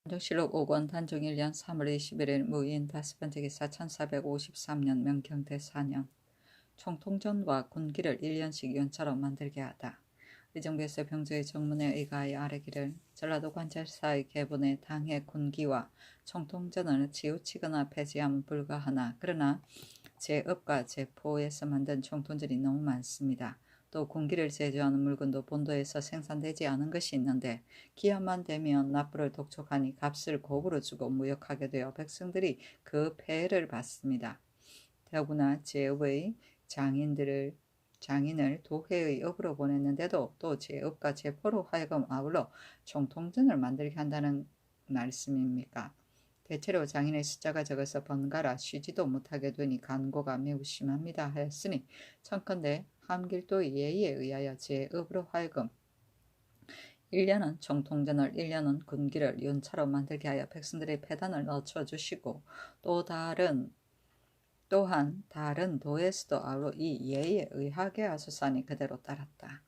단종실록 5권 단종 1년 3월 21일 무인 5번째 기사 1453년 명경대 4년 총통전과 군기를 1년씩 연차로 만들게 하다. 의정부에서 병조의 정문에 의가하여 아래기를 전라도 관찰사의 계본에 당해 군기와 총통전을 치우치거나 폐지하면 불가하나 그러나 제읍과 제포에서 만든 총통전이 너무 많습니다. 또 군기를 제조하는 물건도 본도에서 생산되지 않은 것이 있는데 기한만 되면 납부를 독촉하니 값을 고부로 주고 무역하게 되어 백성들이 그 폐해를 받습니다. 더구나 제읍의 장인을 도회의 읍으로 보냈는데도 또 제읍과 제포로 하여금 아울러 총통전을 만들게 한다는 말씀입니까? 대체로 장인의 숫자가 적어서 번갈아 쉬지도 못하게 되니 간고가 매우 심합니다 하였으니 청컨대 함길도의 예의에 의하여 제읍으로 하여금 1년은 총통전을 1년은 군기를 연차로 만들게 하여 백성들의 폐단을 늦춰주시고 또한 다른 도에서도 아울러 이 예의에 의하게 하소서니 그대로 따랐다.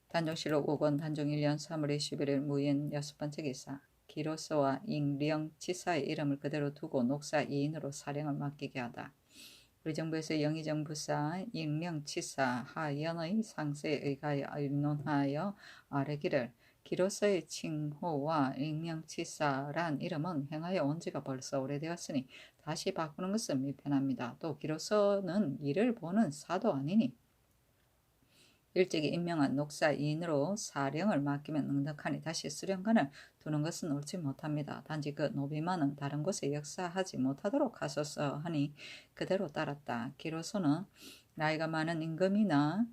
단종실록 5권 단종 1년 3월 21일 무인 6번째 기사 기로서와 잉령치사의 이름을 그대로 두고 녹사 2인으로 사령을 맡기게 하다. 우리 정부에서 영의정부사 잉령치사 하연의 상세에 의하여 의논하여 아래기를 기로서의 칭호와 잉령치사란 이름은 행하여 온 지가 벌써 오래되었으니 다시 바꾸는 것은 미편합니다. 또 기로서는 이를 보는 사도 아니니 일찍이 임명한 녹사 2인으로 사령을 맡기면 넉넉하니 다시 수령관을 두는 것은 옳지 못합니다. 단지 그 노비만은 다른 곳에 역사하지 못하도록 하소서 하니 그대로 따랐다. 기로서는 나이가 많은 임금이나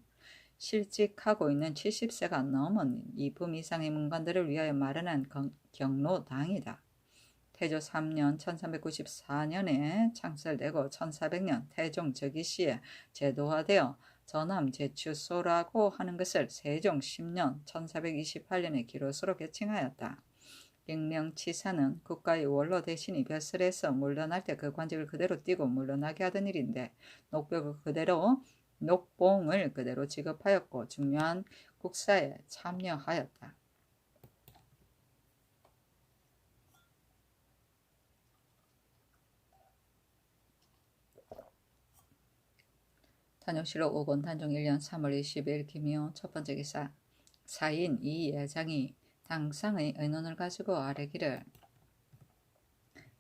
실직하고 있는 70세가 넘은 2품 이상의 문관들을 위하여 마련한 경로당이다. 태조 3년 1394년에 창설되고 1400년 태종 즉위시에 제도화되어 전함 제추소라고 하는 것을 세종 10년 1428년에 기로소로 개칭하였다. 잉명치사는 국가의 원로 대신이 벼슬에서 물러날 때 그 관직을 그대로 띄고 물러나게 하던 일인데 녹봉을 그대로 지급하였고 중요한 국사에 참여하였다. 단종실록 5권 단종 1년 3월 20일 김희호 첫번째 기사 사인 이 예장이 당상의 의논을 가지고 아래기를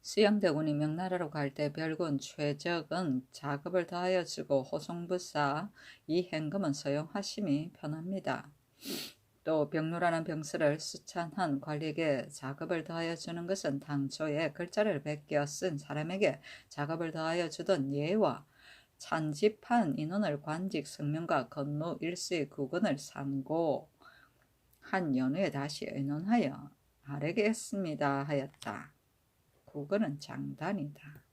수양대군이 명나라로 갈 때 별군 최적은 작업을 다하여 주고 호송부사 이행금은 서용하심이 편합니다. 또 병로라는 병서를 수찬한 관리에게 작업을 더하여 주는 것은 당초에 글자를 베껴 쓴 사람에게 작업을 더하여 주던 예와 찬집한 인원을 관직 성명과 건노 일수의 구근을 상고한 연후에 다시 의논하여 아래게 했습니다 하였다. 구근은 장단이다.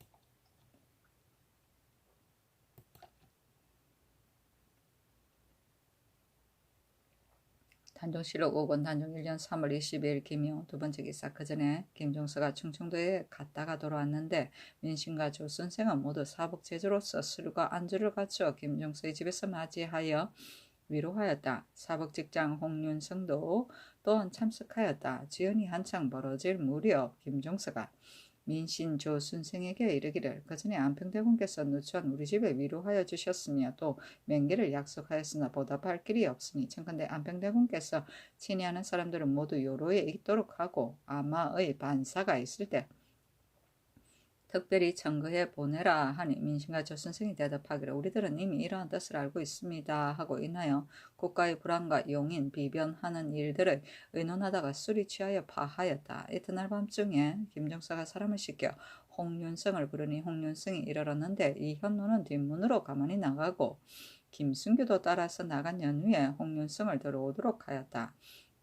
단종실록 5권 단종 1년 3월 22일 김희호 두번째 기사 그전에 김종서가 충청도에 갔다가 돌아왔는데 민신과 조선생은 모두 사복제주로서 술과 안주를 갖추어 김종서의 집에서 맞이하여 위로하였다. 사복직장 홍윤성도 또한 참석하였다. 지연이 한창 벌어질 무렵 김종서가 민신 조순생에게 이르기를 그전에 안평대군께서 누추한 우리 집에 위로하여 주셨으며 또 맹계를 약속하였으나 보답할 길이 없으니 청컨대 안평대군께서 친애하는 사람들은 모두 요로에 있도록 하고 아마의 반사가 있을 때 특별히 청구해 보내라 하니 민신과 조선생이 대답하기를 우리들은 이미 이러한 뜻을 알고 있습니다 하고 인하여 국가의 불안과 용인 비변하는 일들을 의논하다가 술이 취하여 파하였다. 이튿날 밤중에 김종서가 사람을 시켜 홍윤성을 부르니 홍윤성이 이르렀는데 이 현노는 뒷문으로 가만히 나가고 김순규도 따라서 나간 연후에 홍윤성을 들어오도록 하였다.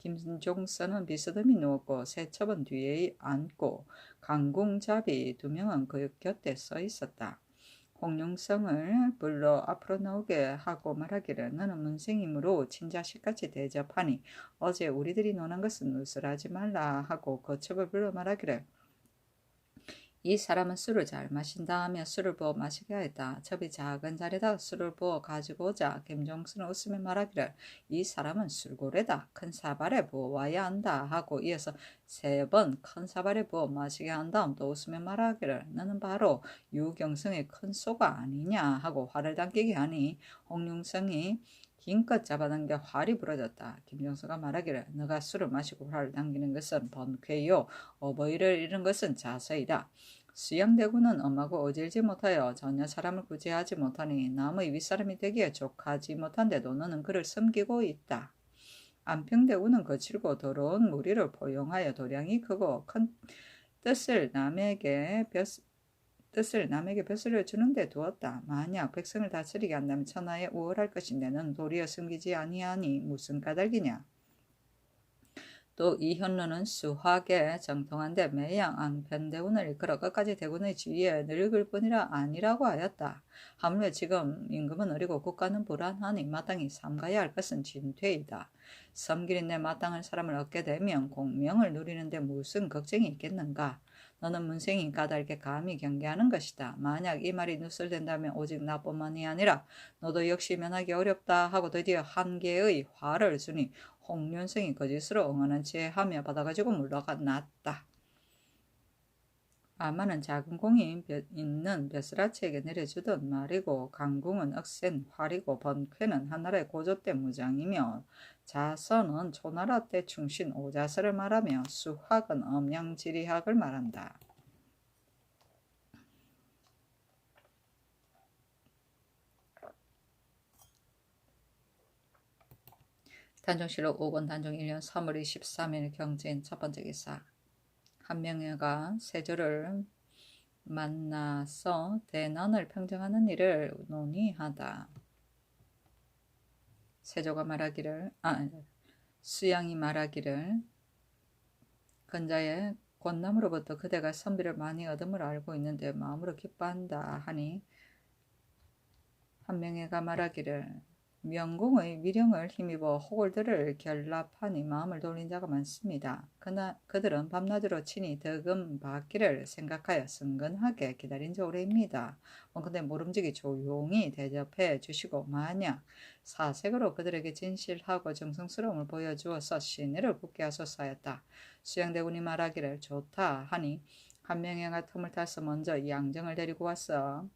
김종서는 비스듬히 누웠고 세첩은 뒤에 앉고 강궁잡이 2명은 그 곁에 서 있었다. 홍윤성을 불러 앞으로 나오게 하고 말하기를 너는 문생이므로 친자식같이 대접하니 어제 우리들이 논한 것은 누설하지 말라 하고 거첩을 불러 말하기를 이 사람은 술을 잘 마신다 하며 술을 부어 마시게 하였다. 첩이 작은 잔에다 술을 부어 가지고 오자 김종수는 웃으며 말하기를 이 사람은 술고래다. 큰 사발에 부어 와야 한다 하고 이어서 3번 큰 사발에 부어 마시게 한 다음 또 웃으며 말하기를 너는 바로 유경성의 큰 소가 아니냐 하고 화를 당기게 하니 홍룡성이 힘껏 잡아당겨 활이 부러졌다. 김종수가 말하기를 너가 술을 마시고 활을 당기는 것은 번쾌요 어버이를 잃은 것은 자서이다. 수양대군은 엄하고 어질지 못하여 전혀 사람을 구제하지 못하니 남의 윗사람이 되기에 족하지 못한데도 너는 그를 섬기고 있다. 안평대군은 거칠고 더러운 무리를 포용하여 도량이 크고 큰 뜻을 남에게 벼슬려 주는데 두었다. 만약 백성을 다스리게 한다면 천하에 우월할 것인데 는 도리어 섬기지 아니하니 무슨 까닭이냐. 또 이현로는 수학에 정통한데 매양 앙편대군을 이끌어 끝까지 대군의 지위에 늙을 뿐이라 아니라고 하였다. 하물며 지금 임금은 어리고 국가는 불안하니 마땅히 삼가야 할 것은 진퇴이다. 섬기는 데 마땅한 사람을 얻게 되면 공명을 누리는데 무슨 걱정이 있겠는가. 너는 문생이 까닭에 감히 경계하는 것이다. 만약 이 말이 누설된다면 오직 나뿐만이 아니라 너도 역시 면하기 어렵다 하고 드디어 한 개의 화를 주니 홍련성이 거짓으로 응하는 채 하며 받아가지고 물러났다. 아마는 작은 공이 있는 벼슬아치에게 내려주던 말이고 강궁은 억센 활이고 번쾌는 한나라의 고조 때 무장이며 자선은 초나라 때 충신 오자설을 말하며 수학은 엄양지리학을 말한다. 단종실록 5권 단종 1년 3월 23일 경진 첫 번째 기사. 한명회가 세조를 만나서 대난을 평정하는 일을 논의하다. 세조가 말하기를 수양이 말하기를 근자의 권남으로부터 그대가 선비를 많이 얻음을 알고 있는데 마음으로 기뻐한다 하니 한명회가 말하기를 명공의 미령을 힘입어 호골들을 결납하니 마음을 돌린 자가 많습니다. 그러나 그들은 밤낮으로 친히 덕음 받기를 생각하여 성근하게 기다린 지 오래입니다. 근데 모름지기 조용히 대접해 주시고 만약 사색으로 그들에게 진실하고 정성스러움을 보여주어서 시내를 붙게 하소서 하였다. 수양대군이 말하기를 좋다 하니 한명회가 틈을 타서 먼저 양정을 데리고 왔어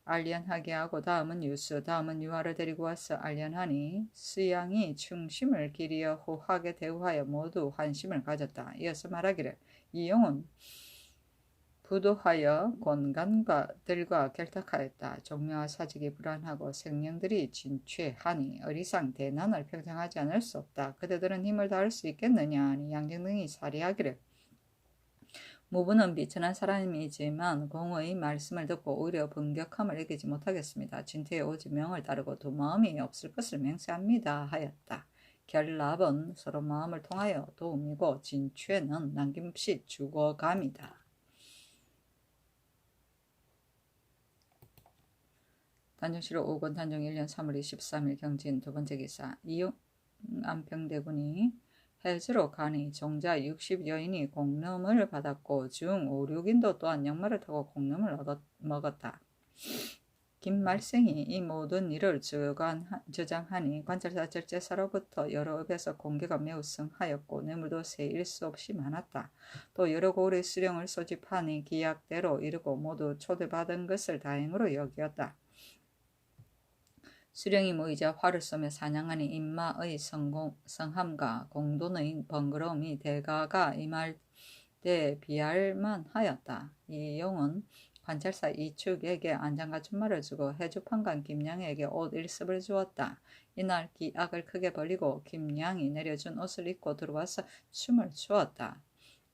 알련하게 하고 다음은 유수 다음은 유화를 데리고 와서 알련하니 수양이 충심을 기리어 호하게 대우하여 모두 환심을 가졌다. 이어서 말하기를 이용은 부도하여 권간들과 결탁하였다. 종묘와 사직이 불안하고 생명들이 진취하니 어리상 대난을 평정하지 않을 수 없다. 그대들은 힘을 다할 수 있겠느냐 하니 양정 등이 사리하기를 무부는 비천한 사람이지만 공의 말씀을 듣고 오히려 분격함을 이기지 못하겠습니다. 진퇴에 오지 명을 따르고 두 마음이 없을 것을 맹세합니다 하였다. 결납은 서로 마음을 통하여 도움이고 진취는 남김없이 죽어감이다. 단종실록 5권 단종 1년 3월 23일 경진 두 번째 기사. 이안평대군이 해주로 가니 종자 60여인이 공름을 받았고 중 5, 6인도 또한 역마를 타고 공름을 먹었다. 김말생이 이 모든 일을 주장하니 관찰사 절제사로부터 여러 읍에서 공개가 매우 성하였고 뇌물도 세일 수 없이 많았다. 또 여러 고을의 수령을 소집하니 기약대로 이르고 모두 초대받은 것을 다행으로 여기었다. 수령이 모이자 활을 쏘며 사냥하니 인마의 성함과 공돈의 번거로움이 대가가 임할 때 비할만 하였다. 이용은 관찰사 이축에게 안장과 춘말을 주고 해주판관 김양에게 옷 1습을 주었다. 이날 기악을 크게 벌리고 김양이 내려준 옷을 입고 들어와서 춤을 추었다.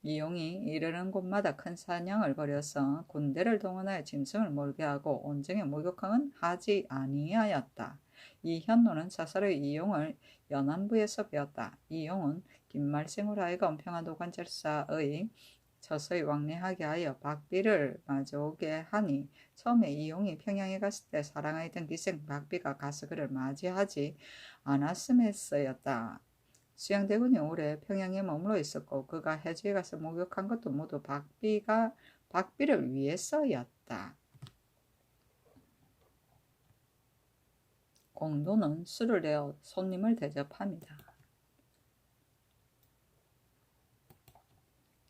이용이 이르는 곳마다 큰 사냥을 벌여서 군대를 동원하여 짐승을 몰게 하고 온정의 목욕항은 하지 아니하였다. 이현노는 사사로이 이용을 연안부에서 배웠다. 이용은 김말생으로 하여금 평안도 관찰사의 서서히 왕래하게 하여 박비를 마주오게 하니 처음에 이용이 평양에 갔을 때 사랑하였던 기생 박비가 가서 그를 맞이하지 않았음에서였다. 수양대군이 오래 평양에 머물러 있었고 그가 해주에 가서 목욕한 것도 모두 박비가 박비를 위해서였다. 공도는 술을 내어 손님을 대접합니다.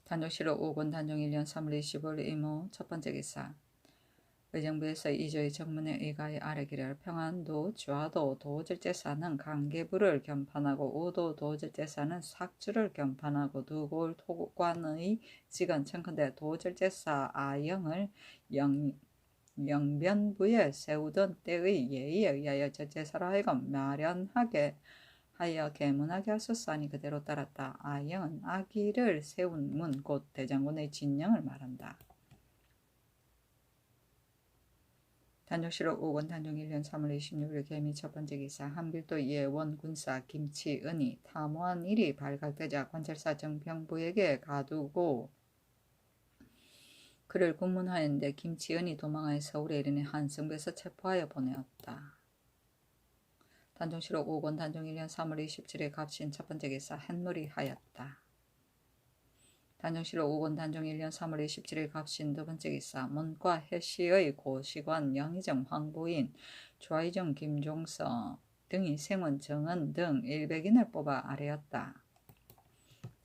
단종실록 5권 단종 1년 3월 25일 이모 첫 번째 기사. 의정부에서 이조의 정문에 의가의 아래기를 평안도 주화도 도질제사는 강계부를 겸판하고 우도 도질제사는 삭주를 겸판하고 두골 토관의 직은 청컨대 도질제사 아영을 영변부에 세우던 때의 예의에 의하여 제제사로 하여금 마련하게 하여 계문하게 하소서하니 그대로 따랐다. 아영은 아기를 세운 문 곧 대장군의 진영을 말한다. 단종실록 5권 단종 1년 3월 26일 개미 첫 번째 기사. 한길도 예원 군사 김치은이 탐호한 일이 발각되자 관찰사 정병부에게 가두고 그를 국문하였는데 김치은이 도망하여 서울에 이르니 한성부에서 체포하여 보내었다. 단종실록 5권 단종 1년 3월 27일 갑신 첫 번째 기사. 햇놀이 하였다. 단종실록 5권 단종 1년 3월 27일 갑신 두 번째 기사. 문과 해시의 고시관 영의정 황보인 좌의정 김종서 등이 생원 정은 등 100인을 뽑아 아뢰었다.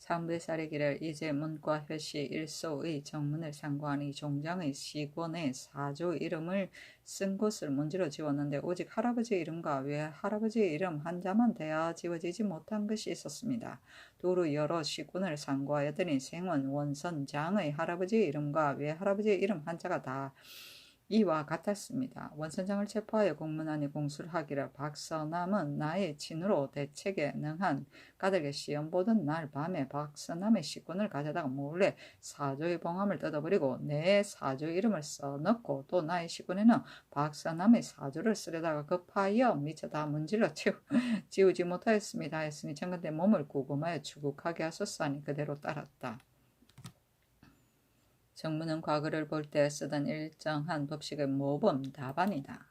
사무부에서 아뢰기를 이제 문과 회시 1소의 정문을 상고하니 종장의 시권에 사조 이름을 쓴 곳을 문지로 지웠는데 오직 할아버지 이름과 외할아버지 이름 한자만 대하 지워지지 못한 것이 있었습니다. 도로 여러 시권을 상고하였더니 생원 원선장의 할아버지 이름과 외할아버지 이름 한자가 다 이와 같았습니다. 원선장을 체포하여 공문안에 공수를 하기를 박서남은 나의 친으로 대책에 능한 까닭에 시험 보던 날 밤에 박서남의 시권을 가져다가 몰래 사조의 봉함을 뜯어버리고 내 사조 이름을 써넣고 또 나의 시권에는 박서남의 사조를 쓰려다가 급하여 미처 다 문질러 지우지 못하였습니다 했으니 청컨대 몸을 구금하여 추국하게 하소서하니 그대로 따랐다. 정문은 과거를 볼 때 쓰던 일정한 법식의 모범 답안이다.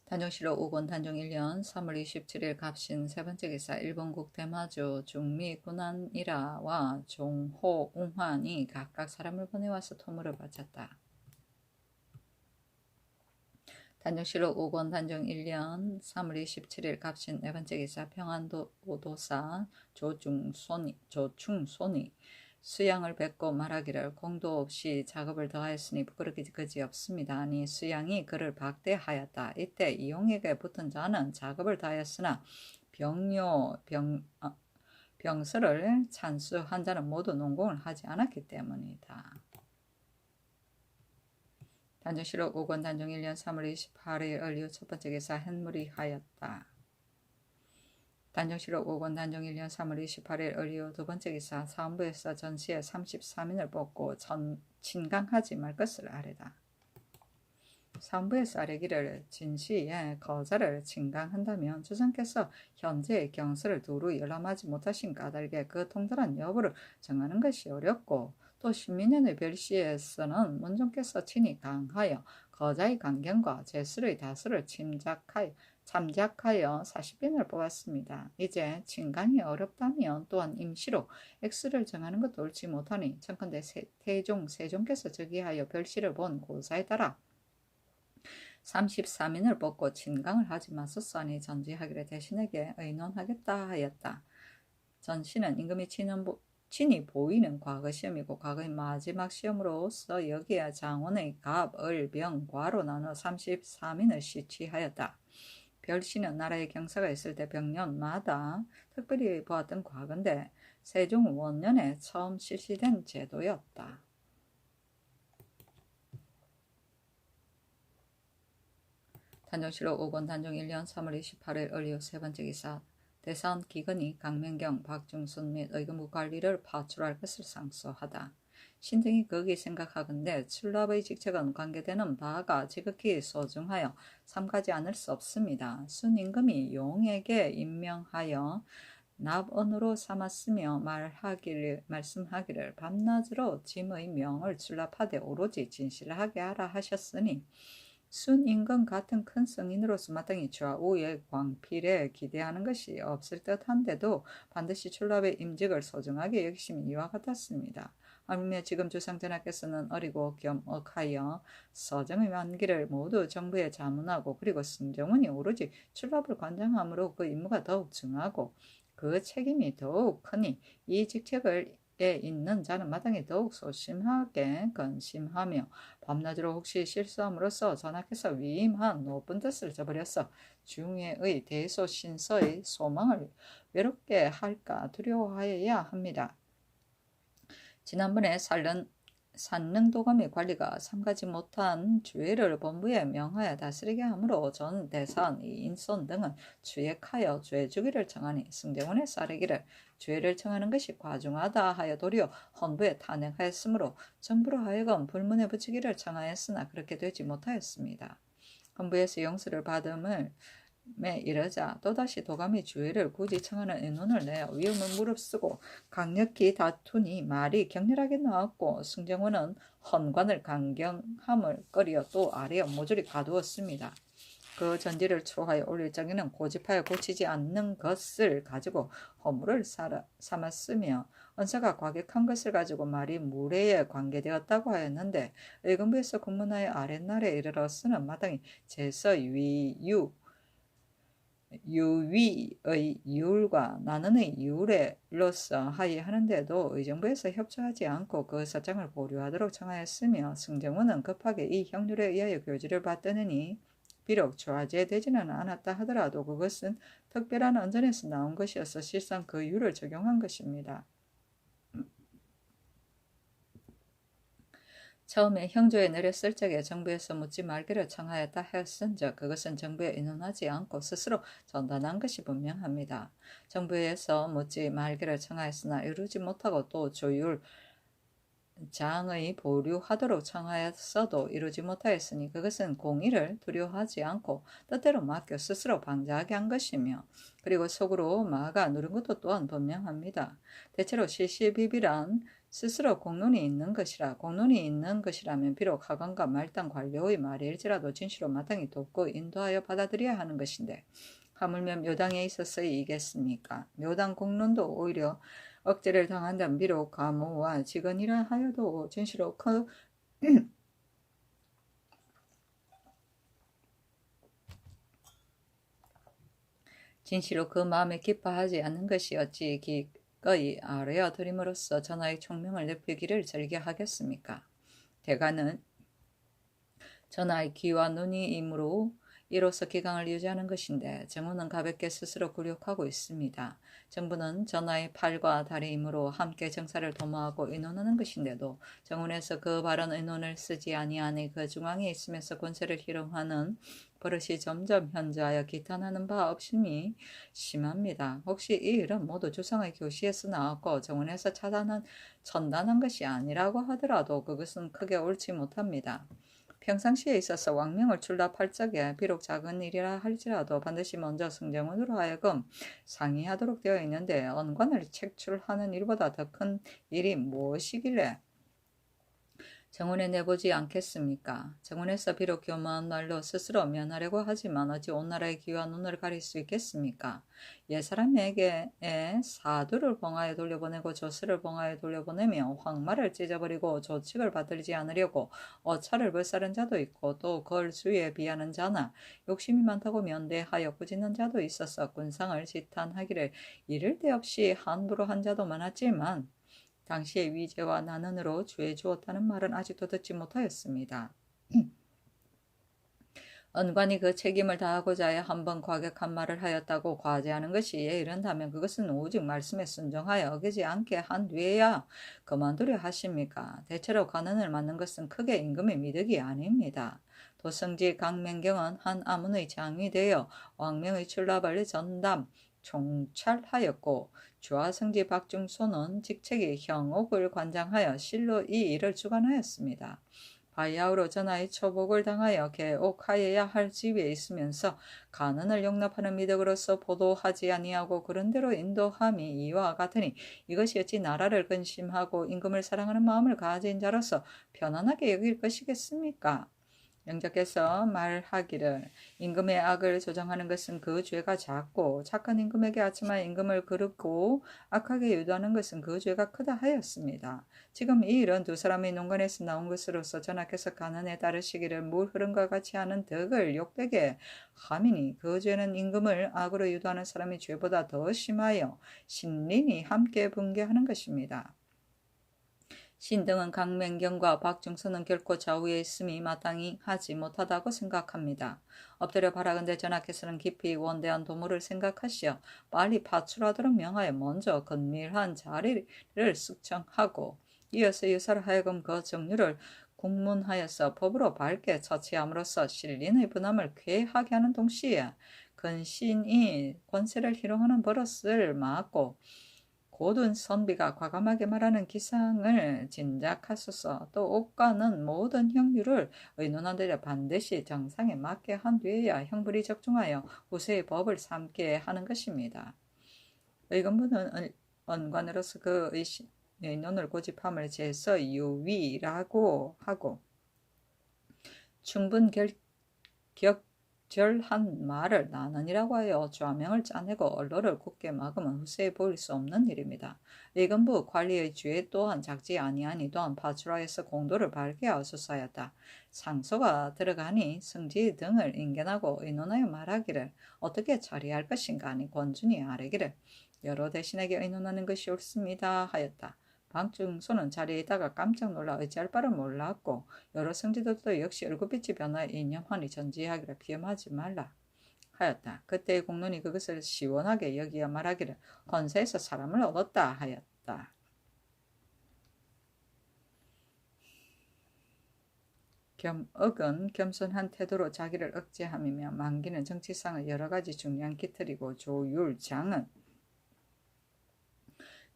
단종실록 5권 단종 1년 3월 27일 갑신 세 번째 기사. 일본국 대마주 중미 군안이라와 종호 웅환이 각각 사람을 보내와서 토물을 바쳤다. 단종실록 5권 단종 1년 3월 27일 갑신 네 번째 기사. 평안도 오도사 조충손이 수양을 뵙고 말하기를 공도 없이 작업을 더하였으니 부끄럽기 그지없습니다. 아니 수양이 그를 박대하였다. 이때 이용에게 붙은 자는 작업을 더하였으나 병서를 찬수한 자는 모두 농공을 하지 않았기 때문이다. 단종실록 5권 단종 1년 3월 28일 을류 첫 번째 기사. 햇물이 하였다. 단종실록 5권 단종 1년 3월 28일 을류 두 번째 기사. 사원부에서 전시에 33인을 뽑고 친강하지 말 것을 아뢰다. 사원부에서 아뢰기를 진시에 거자를 친강한다면 주상께서 현재의 경서를 두루 열람하지 못하신 까닭에 그 통달한 여부를 정하는 것이 어렵고 또 신민년의 별시에서는 문종께서 친히 강하여 거자의 강경과 제술의 다수를 참작하여 40인을 뽑았습니다. 이제 친강이 어렵다면 또한 임시로 X를 정하는 것도 옳지 못하니 청컨대 세종께서 즉위하여 별시를 본 고사에 따라 33인을 뽑고 친강을 하지 마소서하니 전지하기를 대신에게 의논하겠다 하였다. 전시는 임금이 친히 보이는 과거 시험이고 과거의 마지막 시험으로서 여기에 장원의 갑, 을, 병, 과로 나눠 33인을 시취하였다. 별시는 나라의 경사가 있을 때 병년마다 특별히 보았던 과거인데 세종 원년에 처음 실시된 제도였다. 단종실록 5권 단종 1년 3월 28일 을류 세 번째 기사. 대사원 기근이 강명경, 박중순 및 의금부 관리를 파출할 것을 상소하다. 신등이 거기 생각하건대 출납의 직책은 관계되는 바가 지극히 소중하여 삼가지 않을 수 없습니다. 순임금이 용에게 임명하여 납언으로 삼았으며 말씀하기를 밤낮으로 짐의 명을 출납하되 오로지 진실하게 하라 하셨으니 순임금 같은 큰 성인으로서 마땅히 좌우의 광필에 기대하는 것이 없을 듯한데도 반드시 출납의 임직을 소중하게 여기심이 이와 같았습니다. 하물며 지금 주상전하께서는 어리고 겸억하여 서정의 만기를 모두 정부에 자문하고, 그리고 승정원이 오로지 출납을 관장함으로 그 임무가 더욱 중하고 그 책임이 더욱 크니 이 직책을 에 있는 자는 마땅히 더욱 소심하게 근심하며 밤낮으로 혹시 실수함으로써 전하께서 위임한 높은 뜻을 저버려서 중회의 대소신서의 소망을 외롭게 할까 두려워하여야 합니다. 지난번에 산릉도감의 관리가 삼가지 못한 주의를 본부에 명하여 다스리게 하므로 전 대사원 이인손 등은 추액하여 죄주기를 청하니 승정원의 사례기를 죄를 청하는 것이 과중하다 하여 도리어 헌부에 탄핵하였으므로 정부로 하여금 불문에 붙이기를 청하였으나 그렇게 되지 못하였습니다. 헌부에서 용서를 받음을 이르자 또다시 도감이 주의를 굳이 청하는 의논을 내어 위험을 무릅쓰고 강력히 다투니 말이 격렬하게 나왔고 승정원은 헌관을 강경함을 꺼려 또 아래어 모조리 가두었습니다. 그 전지를 초하여 올릴 적에는 고집하여 고치지 않는 것을 가지고 허물을 삼았으며 언사가 과격한 것을 가지고 말이 무례에 관계되었다고 하였는데 의금부에서 공문하여 아랫날에 이르러서는 마땅히 유위의 이율과 나는의 이율에로서 하의하는데도 의정부에서 협조하지 않고 그 사장을 보류하도록 청하였으며 승정원은 급하게 이 형률에 의하여 교지를 받드느니 비록 좌제되지는 않았다 하더라도 그것은 특별한 언전에서 나온 것이어서 실상 그 율을 적용한 것입니다. 처음에 형조에 내렸을 적에 정부에서 묻지 말기를 청하였다 하였은즉 그것은 정부에 의논하지 않고 스스로 전단한 것이 분명합니다. 정부에서 묻지 말기를 청하였으나 이루지 못하고 또 조율 장의 보류하도록 청하였어도 이루지 못하였으니 그것은 공의를 두려워하지 않고 뜻대로 맡겨 스스로 방자하게 한 것이며, 그리고 속으로 마가 누른 것도 또한 분명합니다. 대체로 실시비비란 스스로 공론이 있는 것이라, 공론이 있는 것이라면 비록 하관과 말단 관료의 말일지라도 진실로 마땅히 돕고 인도하여 받아들여야 하는 것인데 하물며 묘당에 있어서의 이겠습니까? 묘당 공론도 오히려 억제를 당한다면 비록 가모와 직언이라 하여도 진실로 그 마음에 기뻐하지 않는 것이 어찌 기꺼이 아뢰어 드림으로써 전하의 총명을 높이기를 즐겨하겠습니까? 대가는 전하의 귀와 눈이이므로 이로써 기강을 유지하는 것인데 정부는 가볍게 스스로 굴욕하고 있습니다. 정부는 전하의 팔과 다리이므로 함께 정사를 도모하고 의논하는 것인데도 정원에서 그 바른 의논을 쓰지 아니하니 그 중앙에 있으면서 권세를 희롱하는 버릇이 점점 현저하여 기탄하는 바 없음이 심합니다. 혹시 이 일은 모두 주상의 교시에서 나왔고 정원에서 전단한 것이 아니라고 하더라도 그것은 크게 옳지 못합니다. 평상시에 있어서 왕명을 출납할 적에 비록 작은 일이라 할지라도 반드시 먼저 승정원으로 하여금 상의하도록 되어 있는데 언관을 책출하는 일보다 더 큰 일이 무엇이길래 정원에 내보지 않겠습니까? 정원에서 비록 교만한 말로 스스로 면하려고 하지만 어찌 온 나라의 귀와 눈을 가릴 수 있겠습니까? 옛사람에게 사두를 봉하에 돌려보내고 조스를 봉하에 돌려보내며 황마를 찢어버리고 조칙을 받들지 않으려고 어차를 벌사른 자도 있고 또 그걸 주위에 비하는 자나 욕심이 많다고 면대하여 꾸짖는 자도 있어서 군상을 지탄하기를 이를 데 없이 함부로 한 자도 많았지만 당시의 위제와 난언으로 주해 주었다는 말은 아직도 듣지 못하였습니다. 언관이 그 책임을 다하고자 해 한번 과격한 말을 하였다고 과제하는 것이 이른다면 그것은 오직 말씀에 순종하여 어기지 않게 한 뒤에야 그만두려 하십니까? 대체로 관원을 맡는 것은 크게 임금의 미덕이 아닙니다. 도성지 강맹경은 한 아문의 장이 되어 왕명의 출납을 전담 총찰하였고 주하성지 박중소는 직책이 형옥을 관장하여 실로 이 일을 주관하였습니다. 바야흐로 전하의 초복을 당하여 개옥하여야 할 지위에 있으면서 간언을 용납하는 미덕으로서 보도하지 아니하고 그런대로 인도함이 이와 같으니 이것이 어찌 나라를 근심하고 임금을 사랑하는 마음을 가진 자로서 편안하게 여길 것이겠습니까? 영자께서 말하기를 임금의 악을 조장하는 것은 그 죄가 작고 착한 임금에게 아침마다 임금을 거르고 악하게 유도하는 것은 그 죄가 크다 하였습니다. 지금 이 일은 두 사람이 농간에서 나온 것으로서 전하께서 가난에 따르시기를 물 흐름과 같이 하는 덕을 욕되게 함이니 그 죄는 임금을 악으로 유도하는 사람이 죄보다 더 심하여 신린이 함께 붕괴하는 것입니다. 신등은 강맹경과 박중선은 결코 좌우에 있음이 마땅히 하지 못하다고 생각합니다. 엎드려 바라건대 전하께서는 깊이 원대한 도모를 생각하시어 빨리 파출하도록 명하여 먼저 건밀한 자리를 숙청하고 이어서 유사를 하여금 그 정류를 국문하여서 법으로 밝게 처치함으로써 신린의 분함을 쾌하게 하는 동시에 근신이 권세를 희롱하는 버릇을 막고 고든 선비가 과감하게 말하는 기상을 진작하소서. 또 옥과는 모든 형류를 의논하되 반드시 정상에 맞게 한 뒤에야 형벌이 적중하여 후세의 법을 삼게 하는 것입니다. 의건부는 언관으로서 그 의논을 고집함을 제서 유위라고 하고 충분 격절한 말을 나는이라고 하여 좌명을 짜내고 언로를 굳게 막으면 후세에 보일 수 없는 일입니다. 의건부 관리의 죄 또한 작지 아니하니 또한 파출하여서 공도를 밝게 하소서 하였다. 상소가 들어가니 승지 등을 인견하고 의논하여 말하기를 어떻게 처리할 것인가 하니 권준이 아뢰기를 여러 대신에게 의논하는 것이 옳습니다 하였다. 박중손은 자리에 있다가 깜짝 놀라 어찌할 바를 몰랐고 여러 성지들도 역시 얼굴빛이 변하여 이념하니 전지하기를 비염하지 말라 하였다. 그때의 공론이 그것을 시원하게 여기어 말하기를 헌세에서 사람을 얻었다 하였다. 겸억은 겸손한 태도로 자기를 억제함이며 만기는 정치상의 여러 가지 중요한 기틀이고 조율장은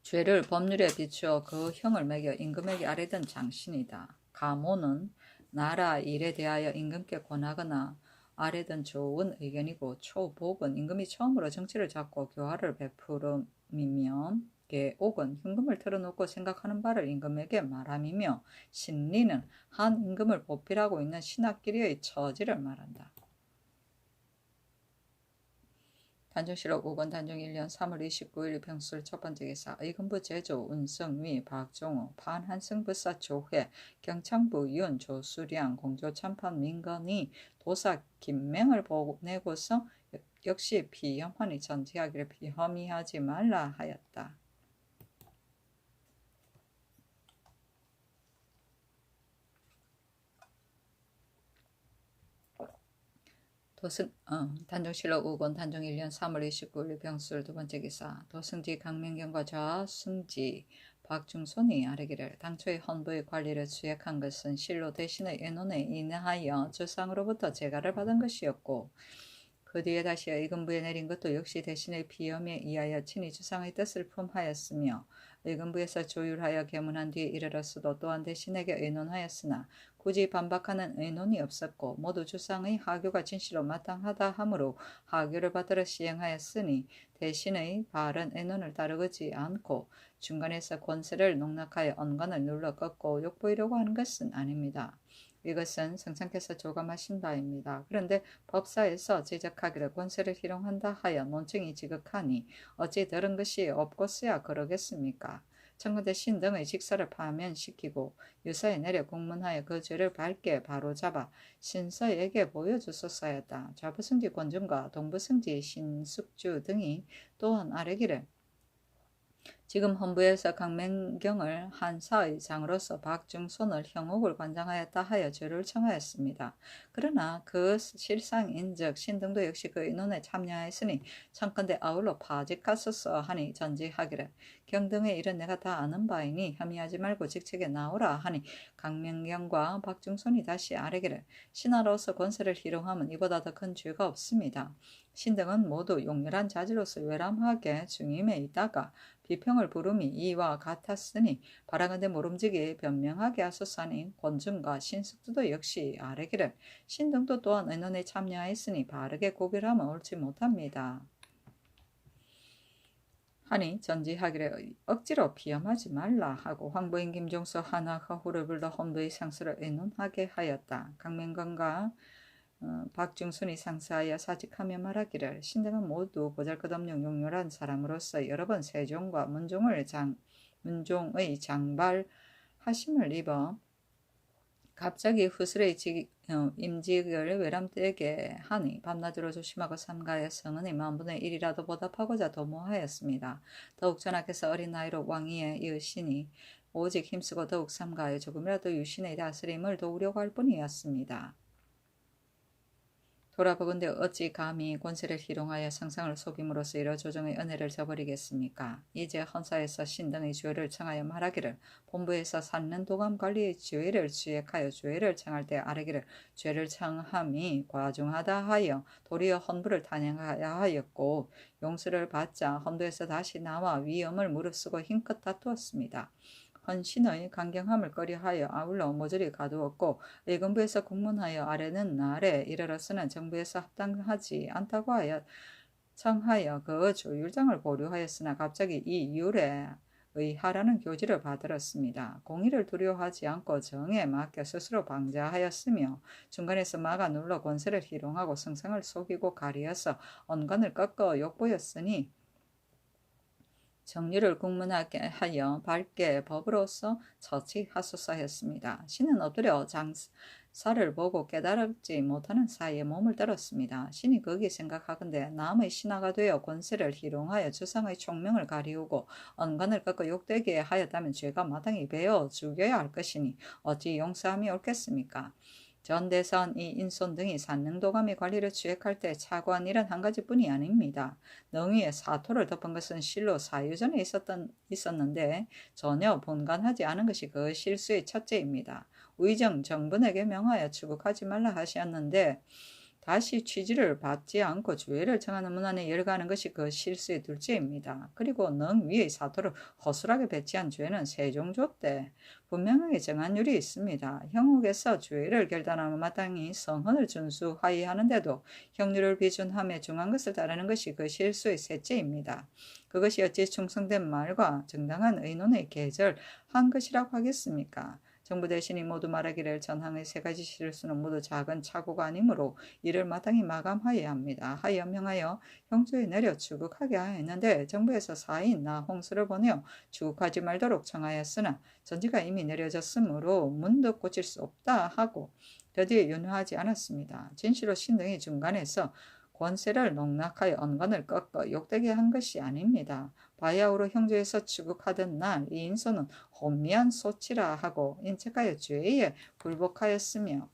죄를 법률에 비추어 그 형을 매겨 임금에게 아뢰던 장신이다. 가모는 나라 일에 대하여 임금께 권하거나 아뢰던 좋은 의견이고 초복은 임금이 처음으로 정치를 잡고 교화를 베풀음이며 계옥은 현금을 털어놓고 생각하는 바를 임금에게 말함이며 신리는 한 임금을 보필하고 있는 신하끼리의 처지를 말한다. 단종실록 5권 단종 1년 3월 29일 병술 첫번째 기사 의금부 제조 운성위 박종우 판한승 부사 조회 경창부 윤 조수량 공조 참판 민건이 도사 김맹을 보내고서 역시 비혐한이 전지하기를 비혐의하지 말라 하였다. 단종실록 5권 단종 1년 3월 29일 병술 두번째 기사 도승지 강명경과 좌승지 박중손이 아뢰기를 당초의 헌부의 관리를 수행한 것은 실로 대신의 의논에 인하여 주상으로부터 재가를 받은 것이었고 그 뒤에 다시 의금부에 내린 것도 역시 대신의 비염에 의하여 친히 주상의 뜻을 품하였으며 의금부에서 조율하여 개문한 뒤에 이르렀어도 또한 대신에게 의논하였으나 굳이 반박하는 의논이 없었고 모두 주상의 하교가 진실로 마땅하다 하므로 하교를 받들어 시행하였으니 대신의 바른 의논을 따르지 않고 중간에서 권세를 농락하여 언관을 눌러 꺾고 욕보이려고 하는 것은 아닙니다. 이것은 성상께서 조감하신 바입니다. 그런데 법사에서 지적하기를 권세를 희롱한다 하여 논증이 지극하니 어찌 들은 것이 없고서야 그러겠습니까? 청구대 신 등의 직사를 파면시키고 유사에 내려 공문하여 그 죄를 밝게 바로잡아 신서에게 보여주소서 하였다. 좌부승지 권준과 동부승지 신숙주 등이 또한 아뢰기를 지금 헌부에서 강맹경을 한사의 장으로서 박중손을 형옥을 관장하였다 하여 죄를 청하였습니다. 그러나 그 실상인즉 신등도 역시 그 의논에 참여하였으니 청컨대 아울러 파직하소서 하니 전지하기를 경등의 일은 내가 다 아는 바이니 혐의하지 말고 직책에 나오라 하니 강맹경과 박중손이 다시 아뢰기를 신하로서 권세를 희롱함은 이보다 더 큰 죄가 없습니다. 신등은 모두 용렬한 자질로서 외람하게 중임에 있다가 비평을 부름이 이와 같았으니 바라건대 모름지기 변명하게 하소서 하니 권준과 신숙주도 역시 아뢰기를 신등도 또한 의논에 참여하였으니 바르게 고별하면 옳지 못합니다 하니 전지하기를 억지로 피험하지 말라 하고 황부인 김종서 한화가 후를 불러 헌부의 상수를 의논하게 하였다. 강명관과 박중순이 상사하여 사직하며 말하기를 신등은 모두 보잘것없는 용렬한 사람으로서 여러 번 세종과 문종의 장발하심을 입어 갑자기 후술의 임직을 외람되게 하니 밤낮으로 조심하고 삼가해 성은의 만분의 1이라도 보답하고자 도모하였습니다. 더욱 전하께서 어린 나이로 왕위에 이으시니 오직 힘쓰고 더욱 삼가해 조금이라도 유신의 다스림을 도우려고 할 뿐이었습니다. 돌아보건대 어찌 감히 권세를 희롱하여 상상을 속임으로써 이러 조정의 은혜를 저버리겠습니까? 이제 헌사에서 신등의 죄를 청하여 말하기를 본부에서 쌓는 도감 관리의 죄를 지획하여 죄를 청할 때 아뢰기를 죄를 청함이 과중하다 하여 도리어 헌부를 단행하여 하였고 용서를 받자 헌부에서 다시 나와 위엄을 무릅쓰고 힘껏 다투었습니다. 헌신의 강경함을 꺼려하여 아울러 모조리 가두었고 의금부에서 공문하여 아래는 날에 이르렀으나 정부에서 합당하지 않다고 하여 청하여 그 조율장을 보류하였으나 갑자기 이 율에 의하라는 교지를 받들었습니다. 공의를 두려워하지 않고 정에 맡겨 스스로 방자하였으며 중간에서 막아 눌러 권세를 희롱하고 성상을 속이고 가리어서 언관을 꺾어 욕보였으니 정리를 국문하게 하여 밝게 법으로서 처치하소서 했습니다. 신은 엎드려 장사를 보고 깨달지 못하는 사이에 몸을 떨었습니다. 신이 거기 생각하건대 남의 신하가 되어 권세를 희롱하여 주상의 총명을 가리우고 언관을 꺾어 욕되게 하였다면 죄가 마땅히 베어 죽여야 할 것이니 어찌 용서함이 옳겠습니까? 전대선 이 인손 등이 산능도감의 관리를 취획할 때 착오한 일은 한 가지뿐이 아닙니다. 능위의 사토를 덮은 것은 실로 사유전에 있었는데 전혀 본관하지 않은 것이 그 실수의 첫째입니다. 의정 정분에게 명하여 추국하지 말라 하셨는데 다시 취지를 받지 않고 주의를 정하는 문안에 열거하는 것이 그 실수의 둘째입니다. 그리고 능위의 사토를 허술하게 배치한 죄는 세종조 때 분명하게 정한 율이 있습니다. 형욱에서 주의를 결단하면 마땅히 성헌을 준수하여야 하는데도 형률을 비준하며 중한 것을 따르는 것이 그 실수의 셋째입니다. 그것이 어찌 충성된 말과 정당한 의논의 계절한 것이라고 하겠습니까? 정부 대신이 모두 말하기를 전항의 세 가지 실수는 모두 작은 착오가 아니므로 이를 마땅히 마감하여야 합니다. 하여 명하여 형조에 내려 추국하게 하였는데 정부에서 사인 나홍수를 보내어 추국하지 말도록 청하였으나 전지가 이미 내려졌으므로 문득 고칠 수 없다 하고 더디에 윤허하지 않았습니다. 진시로 신등이 중간에서 권세를 농락하여 언관을 꺾어 욕되게 한 것이 아닙니다. 바야흐로 형제에서 추국하던 날 이 인소는 혼미한 소치라 하고 인책하여 죄에 굴복하였으며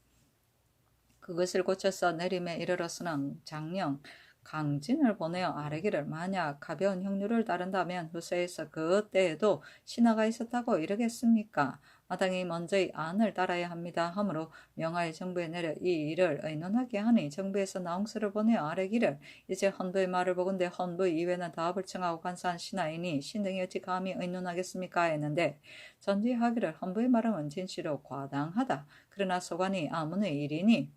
그것을 고쳐서 내림에 이르렀으나 장령 강진을 보내어 아뢰기를 만약 가벼운 형류를 따른다면 후세에서 그 때에도 신하가 있었다고 이르겠습니까? 마땅히 먼저의 안을 따라야 합니다. 하므로 명하여 정부에 내려 이 일을 의논하게 하니 정부에서 나홍수를 보내어 아뢰기를 이제 헌부의 말을 보건대 헌부 이외는 다합을 청하고 간사한 신하이니 신등이 어찌 감히 의논하겠습니까? 했는데 전지하기를 헌부의 말은 진실로 과당하다. 그러나 소관이 아문의 일이니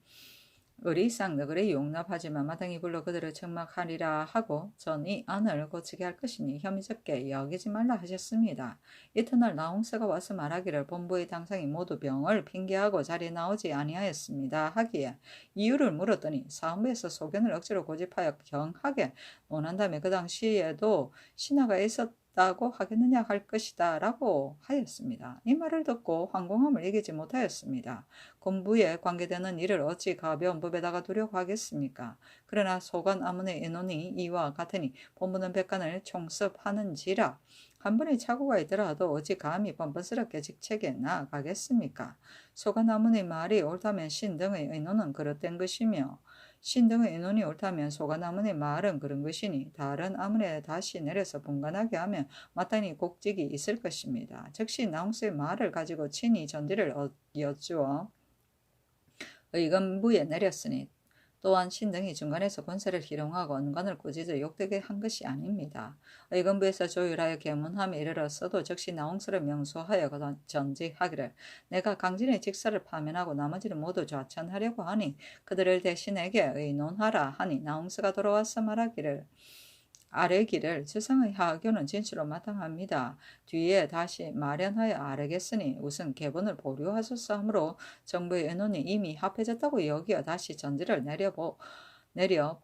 의리상 너그레 용납하지만 마땅히 불러 그들을 책망하리라 하고 전이 안을 고치게 할 것이니 혐의적게 여기지 말라 하셨습니다. 이튿날 나홍서가 와서 말하기를 본부의 당상이 모두 병을 핑계하고 자리에 나오지 아니하였습니다 하기에 이유를 물었더니 사헌부에서 소견을 억지로 고집하여 경하게 논한 다음에 그 당시에도 신하가 있었다고 하겠느냐 할 것이다 라고 하였습니다. 이 말을 듣고 황공함을 이기지 못하였습니다. 공부에 관계되는 일을 어찌 가벼운 법에다가 두려고 하겠습니까? 그러나 소관 아문의 인원이 이와 같으니 본부는 백관을 총습하는지라 한 번의 착오가 있더라도 어찌 감히 뻔뻔스럽게 직책에 나아가겠습니까? 소관 아문의 말이 옳다면 신등의 의논은 그릇된 것이며 신등의 의논이 옳다면 소관 아문의 말은 그런 것이니 다른 아문에 다시 내려서 분간하게 하면 마땅히 곡직이 있을 것입니다. 즉시 나홍수의 말을 가지고 친히 전지를 여쭈어 의금부에 내렸으니 또한 신등이 중간에서 권세를 희롱하고 언관을 꾸짖어 욕되게 한 것이 아닙니다. 의금부에서 조율하여 계문함에 이르렀어도 즉시 나홍수를 명소하여 전지하기를 내가 강진의 직사를 파면하고 나머지는 모두 좌천하려고 하니 그들을 대신에게 의논하라 하니 나홍수가 돌아와서 말하기를 아뢰기를 지상의 하교는 진출로 마땅합니다. 뒤에 다시 마련하여 아뢰겠으니 우선 계본을 보류하소서 하므로 정부의 의논이 이미 합해졌다고 여기어 다시 전지를 내려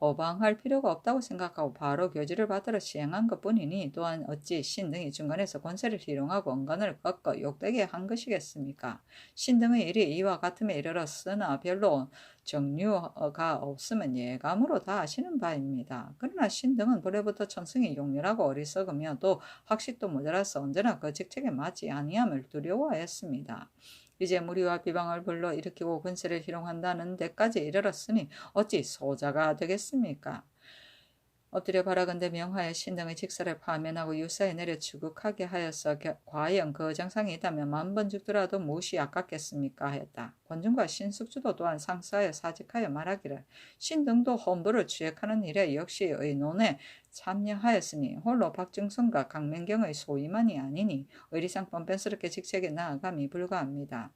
보방할 필요가 없다고 생각하고 바로 교지를 받들어 시행한 것뿐이니 또한 어찌 신 등이 중간에서 권세를 희롱하고 언간을 꺾어 욕되게 한 것이겠습니까? 신 등의 일이 이와 같음에 이르렀으나 별로 정류가 없으면 예감으로 다 아시는 바입니다. 그러나 신 등은 본래부터 천성이 용렬하고 어리석으며 또 학식도 모자라서 언제나 그 직책에 맞지 아니함을 두려워하였습니다. 이제 무리와 비방을 불러 일으키고 권세를 희롱한다는 데까지 이르렀으니 어찌 소자가 되겠습니까? 엎드려 바라건대 명하여 신등의 직사를 파면하고 유사에 내려 추국하게 하여서 과연 그 정상이 있다면 만번 죽더라도 무엇이 아깝겠습니까 하였다. 권중과 신숙주도 또한 상사하여 사직하여 말하기를 신등도 헌부를 취획하는 일에 역시 의논에 참여하였으니 홀로 박중성과 강맹경의 소위만이 아니니 의리상 뻔뻔스럽게 직책에 나아감이 불가합니다.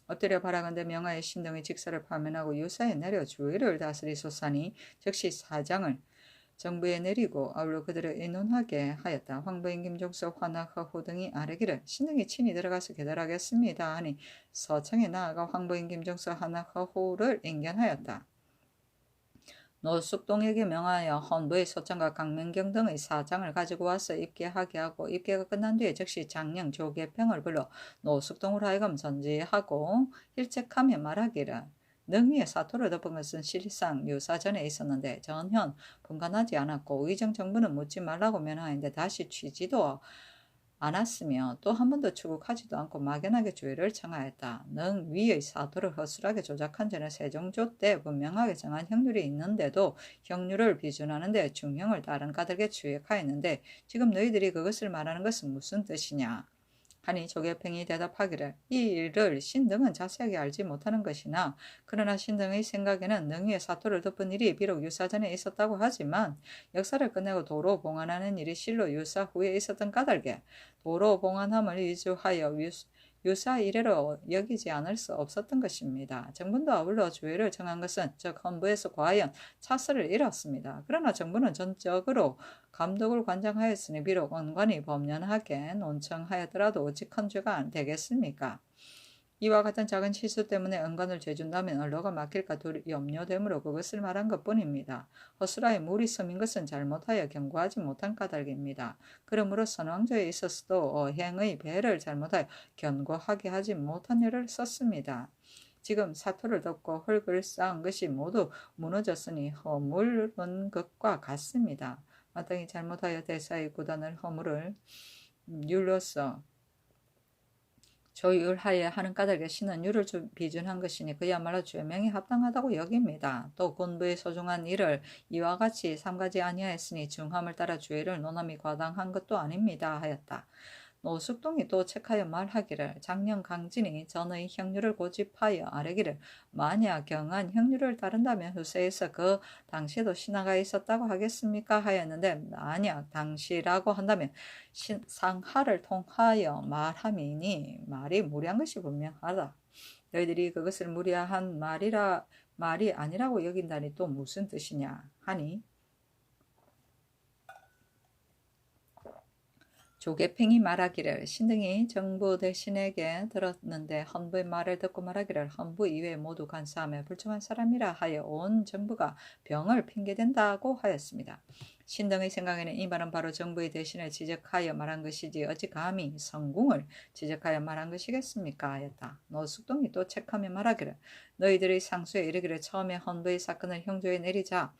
엎드려 바라건대 명하여 신등의 직사를 파면하고 유사에 내려 주의를 다스리소사니 즉시 사장을 정부에 내리고 아울러 그들을 의논하게 하였다. 황부인 김종석 환학허호 등이 아뢰기를 신등이 친히 들어가서 계달하겠습니다 하니 서청에 나아가 황부인 김종석 환학허호를 인견하였다. 노숙동에게 명하여 헌부의 소장과 강명경 등의 사장을 가지고 와서 입계하게 하고 입계가 끝난 뒤에 즉시 장령 조계평을 불러 노숙동으로 하여금 전지하고 일책하며 말하기를 능위의 사토를 덮은 것은 실상 유사전에 있었는데 전현 분간하지 않았고 의정 정부는 묻지 말라고 면하였는데 다시 취지도 않았으며 또 한 번도 추국하지도 않고 막연하게 주의를 청하였다. 능 위의 사토를 허술하게 조작한 전에 세종조 때 분명하게 정한 형률이 있는데도 형률을 비준하는 데 중형을 다른 까닭에 취획하였는데 지금 너희들이 그것을 말하는 것은 무슨 뜻이냐 하니 조계평이 대답하기를 이 일을 신등은 자세하게 알지 못하는 것이나 그러나 신등의 생각에는 능위의 사토를 덮은 일이 비록 유사전에 있었다고 하지만 역사를 끝내고 도로 봉안하는 일이 실로 유사 후에 있었던 까닭에 도로 봉안함을 위조하여 유사 이래로 여기지 않을 수 없었던 것입니다. 정부도 아울러 주의를 정한 것은 즉 헌부에서 과연 차서를 잃었습니다. 그러나 정부는 전적으로 감독을 관장하였으니 비록 원관이 법년하게 논청하였더라도 어찌 큰 죄가 되겠습니까? 이와 같은 작은 실수 때문에 은관을 죄준다면 언로가 막힐까 염려되므로 그것을 말한 것뿐입니다. 허술하에 물이 섬인 것은 잘못하여 경고하지 못한 까닭입니다. 그러므로 선왕조에 있어서도 어행의 배를 잘못하여 견고하게 하지 못한 일을 썼습니다. 지금 사토를 덮고 흙을 쌓은 것이 모두 무너졌으니 허물은 것과 같습니다. 마땅히 잘못하여 대사의 구단을 허물을 율로써 조율하여 하는 까닭에 신은 율을 비준한 것이니 그야말로 죄명이 합당하다고 여깁니다. 또 군부의 소중한 일을 이와 같이 삼가지 아니하였으니 중함을 따라 주의를 논함이 과당한 것도 아닙니다 하였다. 노숙동이 또 책하여 말하기를 장령 강진이 전의 형률을 고집하여 아뢰기를 만약 경한 형률을 따른다면 후세에서 그 당시에도 신하가 있었다고 하겠습니까 하였는데 만약 당시라고 한다면 상하를 통하여 말함이니 말이 무리한 것이 분명하다. 너희들이 그것을 무리한 말이 아니라고 여긴다니 또 무슨 뜻이냐 하니 조계팽이 말하기를 신등이 정부 대신에게 들었는데 헌부의 말을 듣고 말하기를 헌부 이외에 모두 간사하며 불충한 사람이라 하여 온 정부가 병을 핑계댄다고 하였습니다. 신등의 생각에는 이 말은 바로 정부의 대신을 지적하여 말한 것이지 어찌 감히 성궁을 지적하여 말한 것이겠습니까 하였다. 노숙동이 또 책하며 말하기를 너희들의 상수에 이르기를 처음에 헌부의 사건을 형조에 내리자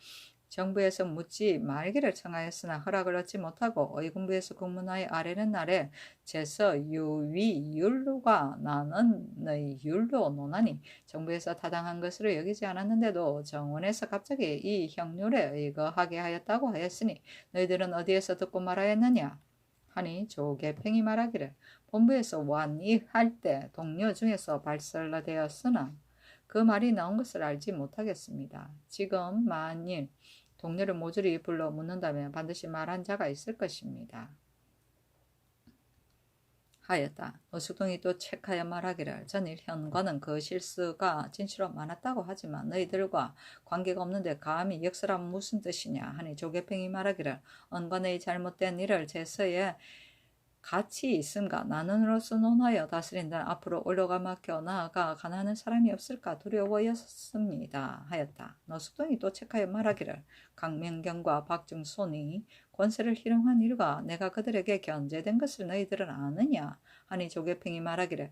정부에서 묻지 말기를 청하였으나 허락을 얻지 못하고 의군부에서 국문하여 아래는 날에 제서 유위 율로가 나는 의 율로 논하니 정부에서 타당한 것으로 여기지 않았는데도 정원에서 갑자기 이 형률에 의거하게 하였다고 하였으니 너희들은 어디에서 듣고 말하였느냐 하니 조계팽이 말하기를 본부에서 완이할 때 동료 중에서 발설되었으나 그 말이 나온 것을 알지 못하겠습니다. 지금 만일 동료를 모조리 불러 묻는다면 반드시 말한 자가 있을 것입니다. 하였다. 노숙동이 또 체크하여 말하기를 전일 현관은 그 실수가 진실로 많았다고 하지만 너희들과 관계가 없는데 감히 역설하면 무슨 뜻이냐 하니 조계평이 말하기를 언관의 잘못된 일을 제서에 같이 있음과 나눈으로서 논하여 다스린다는 앞으로 올려가 맡겨 나아가 가난한 사람이 없을까 두려워였습니다 하였다. 노숙동이 또 체크하여 말하기를 강명경과 박중손이 권세를 희롱한 일과 내가 그들에게 견제된 것을 너희들은 아느냐 하니 조계평이 말하기를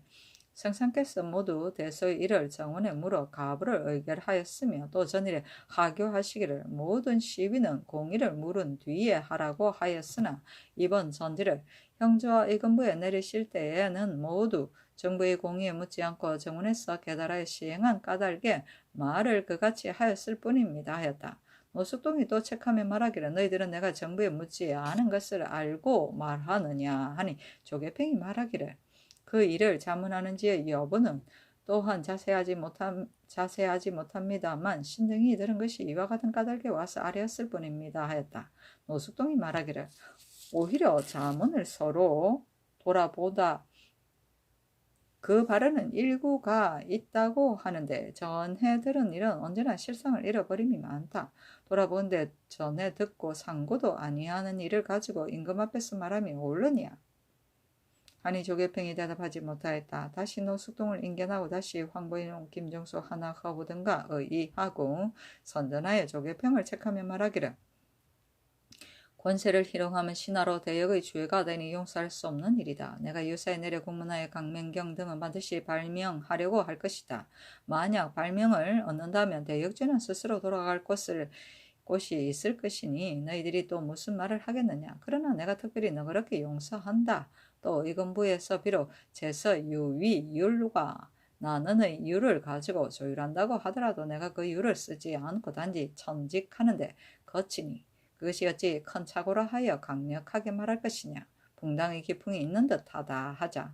성상께서 모두 대소의 일을 정원에 물어 가부를 의결하였으며 또 전일에 하교하시기를 모든 시비는 공의를 물은 뒤에 하라고 하였으나 이번 전지를 형제와 의금부에 내리실 때에는 모두 정부의 공의에 묻지 않고 정원에서 깨달아 시행한 까닭에 말을 그같이 하였을 뿐입니다 하였다. 노숙동이 또 책하며 말하기를 너희들은 내가 정부에 묻지 않은 것을 알고 말하느냐 하니 조계평이 말하기를 그 일을 자문하는지의 여부는 또한 자세하지 못합니다만 신등이 들은 것이 이와 같은 까닭에 와서 아뢰었을 뿐입니다 하였다. 노숙동이 말하기를 오히려 자문을 서로 돌아보다 그 발언은 일구가 있다고 하는데 전해 들은 일은 언제나 실상을 잃어버림이 많다. 돌아본데 전해 듣고 상고도 아니하는 일을 가지고 임금 앞에서 말함이 옳으냐. 하니 조계평이 대답하지 못하였다. 다시 노숙동을 인견하고 다시 황보인용 김정수 하나하고 등과 의의하고 선전하여 조계평을 책하며 말하기를 권세를 희롱하면 신하로 대역의 주의가 되니 용서할 수 없는 일이다. 내가 유사에 내려 공문하여 강명경 등은 반드시 발명하려고 할 것이다. 만약 발명을 얻는다면 대역죄는 스스로 돌아갈 곳이 있을 것이니 너희들이 또 무슨 말을 하겠느냐. 그러나 내가 특별히 너그럽게 용서한다. 또 의금부에서 비록 제서 유위 율과 나는의 율을 가지고 조율한다고 하더라도 내가 그 율을 쓰지 않고 단지 천직하는데 거치니 그것이 어찌 큰 착오라 하여 강력하게 말할 것이냐. 붕당의 기풍이 있는 듯하다 하자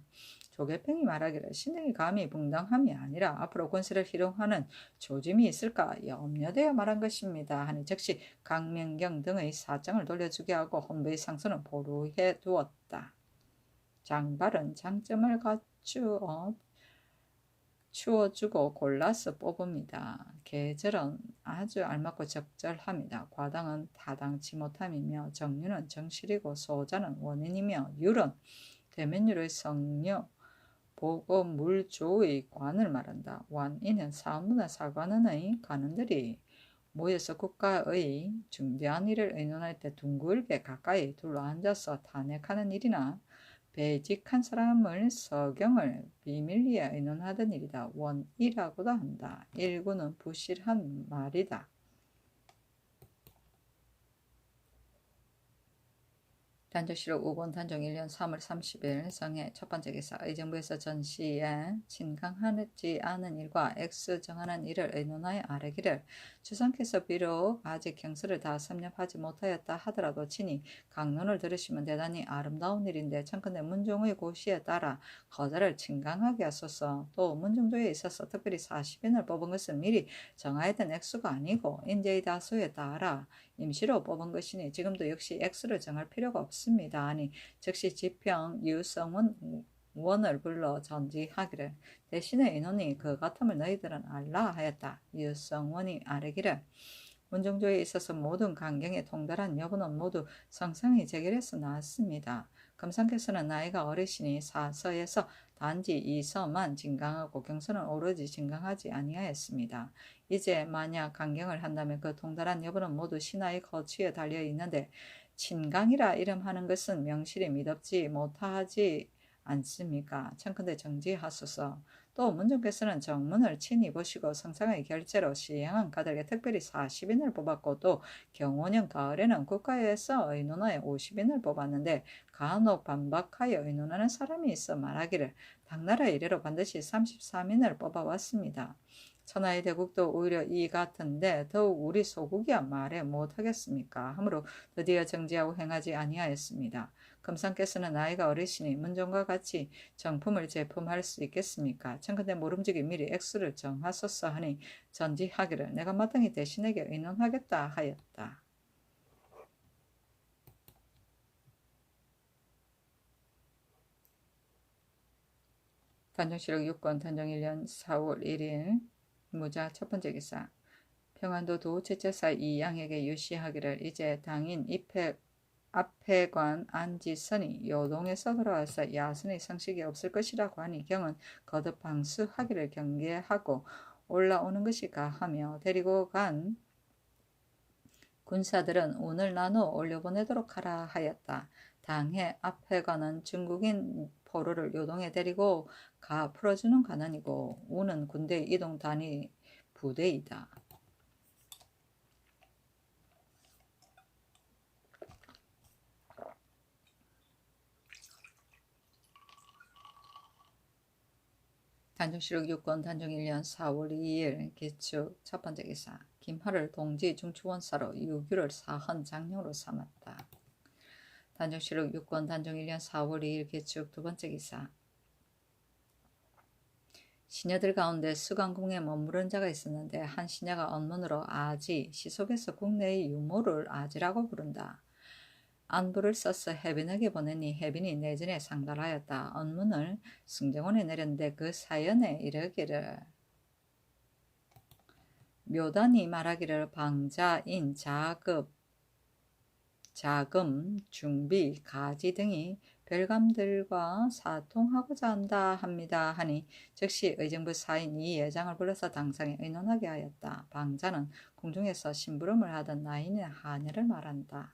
조계평이 말하기를 신등이 감히 붕당함이 아니라 앞으로 권세를 희롱하는 조짐이 있을까 염려되어 말한 것입니다 하니 즉시 강명경 등의 사정을 돌려주게 하고 헌부의 상소는 보류해 두었다. 장발은 장점을 추어주고 골라서 뽑습니다. 계절은 아주 알맞고 적절합니다. 과당은 타당치 못함이며 정류는 정실이고 소자는 원인이며 율은 대면율의 성녀 보고 물조의 관을 말한다. 완이는 사문화 사관원의 관원들이 모여서 국가의 중대한 일을 의논할 때 둥글게 가까이 둘러앉아서 탄핵하는 일이나 배직한 사람을 서경을 비밀리에 의논하던 일이다. 원이라고도 한다. 일구는 부실한 말이다. 단조실록 5번 단종 1년 3월 30일 성해 첫 번째 기사 의정부에서 전시에 진강하지 않은 일과 X 정하는 일을 의논하여 아뢰기를 주상께서 비록 아직 경서를 다 섭렵하지 못하였다 하더라도 친히 강론을 들으시면 대단히 아름다운 일인데 청컨대 문종의 고시에 따라 거자를 진강하게 하소서. 또 문종조에 있어서 특별히 40인을 뽑은 것은 미리 정하였던 액수가 아니고 인재의 다수에 따라 임시로 뽑은 것이니 지금도 역시 X를 정할 필요가 없습니다. 아니 즉시 지평 유성원을 불러 전지하기를 대신에 인원이 그 같음을 너희들은 알라 하였다. 유성원이 아뢰기를 문종조에 있어서 모든 강경에 통달한 여부는 모두 성상이 재결해서 나왔습니다. 금상께서는 나이가 어리시니 사서에서 단지 이서만 진강하고 경서는 오로지 진강하지 아니하였습니다. 이제 만약 강경을 한다면 그 통달한 여부는 모두 신하의 거취에 달려 있는데 친강이라 이름하는 것은 명실이 미덥지 못하지 않습니까? 청컨대 정지하소서. 또 문종께서는 정문을 친히 보시고 성상의 결제로 시행한 가들에 특별히 40인을 뽑았고 또 경호년 가을에는 국가에서 의논하여 50인을 뽑았는데 간혹 반박하여 의논하는 사람이 있어 말하기를 당나라 이래로 반드시 33인을 뽑아왔습니다. 천하의 대국도 오히려 이 같은데 더욱 우리 소국이야 말해 못하겠습니까? 하므로 드디어 정지하고 행하지 아니하였습니다. 금상께서는 나이가 어리시니 문종과 같이 정품을 제품할 수 있겠습니까? 청컨대 모름지기 미리 액수를 정하소서 하니 전지하기를 내가 마땅히 대신에게 의논하겠다 하였다. 단정시력 6권 단정 1년 4월 1일 무자 첫 번째 기사. 평안도 도제체사 이양에게 유시하기를 이제 당인 앞회관 안지선이 요동에서 돌아와서 야선의 상식이 없을 것이라고 하니 경은 거듭 방수하기를 경계하고 올라오는 것이 가하며 데리고 간 군사들은 오늘 나눠 올려보내도록 하라 하였다. 당해 앞회관은 중국인 포로를 요동에 데리고 가 풀어주는 관원이고 우는 군대 이동 단위 부대이다. 단정시록 6권 단정 1년 4월 2일 개축 첫 번째 기사. 김하를 동지 중추원사로 유규를 사헌 장령으로 삼았다. 단정시록 6권 단정 1년 4월 2일 개축 두 번째 기사. 시녀들 가운데 수강궁에 머무른 자가 있었는데 한 시녀가 언문으로 아지, 시속에서 국내의 유모를 아지라고 부른다. 안부를 써서 혜빈에게 보내니 혜빈이 내전에 상달하였다. 언문을 승정원에 내렸는데 그 사연에 이르기를 묘단이 말하기를 방자인 자금, 중비, 가지 등이 별감들과 사통하고자 한다 합니다 하니 즉시 의정부 사인 이 예장을 불러서 당상에 의논하게 하였다. 방자는 궁중에서 심부름을 하던 나인의 하녀를 말한다.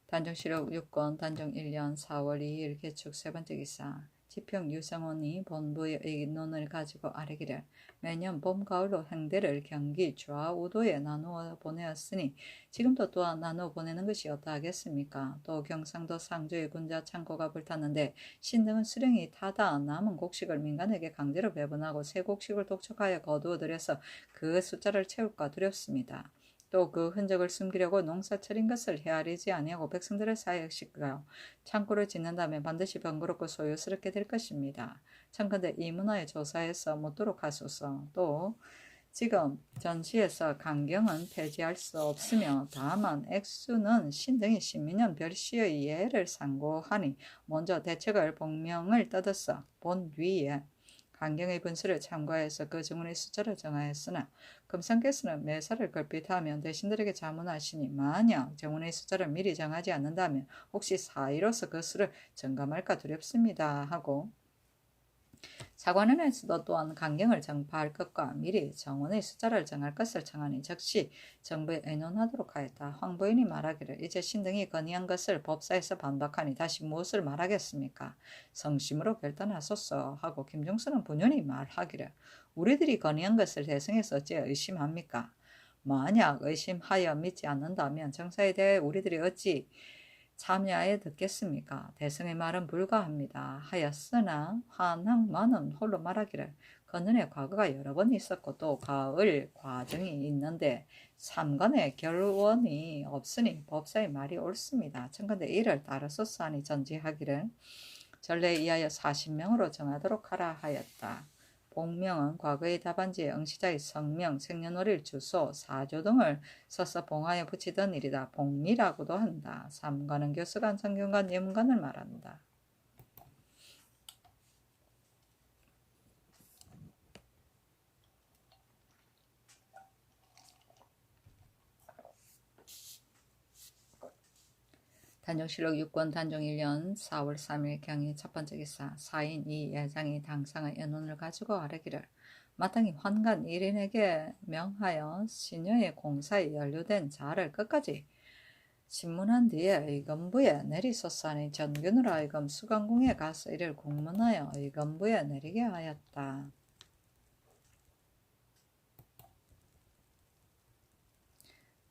단정시록 6권 단정 1년 4월 2일 개축 세 번째 기사. 지평 유성원이 본부의 의논을 가지고 아뢰기를 매년 봄 가을로 행대를 경기 좌우도에 나누어 보내었으니 지금도 또한 나누어 보내는 것이 어떠하겠습니까? 또 경상도 상주의 군자 창고가 불탔는데 신등은 수령이 타다 남은 곡식을 민간에게 강제로 배분하고 새 곡식을 독촉하여 거두어 들여서 그 숫자를 채울까 두렵습니다. 또 그 흔적을 숨기려고 농사철인 것을 헤아리지 아니하고 백성들의 사역시켜 창고를 짓는다면 반드시 번거롭고 소요스럽게 될 것입니다. 참건대 이 문화에 조사해서 묻도록 하소서. 또 지금 전시에서 강경은 폐지할 수 없으며 다만 액수는 신등의 신민년 별시의 예를 상고하니 먼저 대책을 복명을 떠들어 본 뒤에 강경의 분수를 참고해서 그 증언의 숫자를 정하였으나 금상께서는 매사를 걸핏하면 대신들에게 자문하시니 만약 증언의 숫자를 미리 정하지 않는다면 혹시 사의로서 그 수를 점검할까 두렵습니다 하고 사관원에서도 또한 강경을 정파할 것과 미리 정원의 숫자를 정할 것을 정하니 즉시 정부에 의논하도록 하였다. 황부인이 말하기를 이제 신등이 건의한 것을 법사에서 반박하니 다시 무엇을 말하겠습니까? 성심으로 결단하소서 하고 김종수는 분연히 말하기를 우리들이 건의한 것을 대성에서 어찌 의심합니까? 만약 의심하여 믿지 않는다면 정사에 대해 우리들이 어찌 참여하여 듣겠습니까? 대성의 말은 불가합니다. 하였으나 환항만은 홀로 말하기를 건넌의 과거가 여러 번 있었고 또 가을 과정이 있는데 삼간의 결원이 없으니 법사의 말이 옳습니다. 청건대 이를 따르소서 하니 전지하기를 전례에 의하여 40명으로 정하도록 하라 하였다. 복명은 과거의 답안지에 응시자의 성명, 생년월일, 주소, 사조 등을 써서 봉하에 붙이던 일이다. 복미라고도 한다. 삼관은 교수관, 성균관, 예문관을 말한다. 단정시록 6권 단정 1년 4월 3일 경의 첫 번째 기사. 사인 이 예장이 당상의 연원을 가지고 아뢰기를 마땅히 환관 1인에게 명하여 시녀의 공사에 연루된 자를 끝까지 신문한 뒤에 의검부에 내리소서 하니 전균으로 하여금 수강궁에 가서 이를 공문하여 의검부에 내리게 하였다.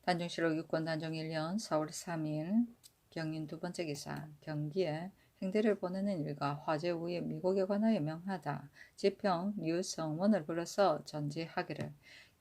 단정시록 6권 단정 1년 4월 3일 경인 두 번째 기사. 경기에 행대를 보내는 일과 화재 후에 미국에 관하여 명하다. 지평 유성원을 불러서 전지하기를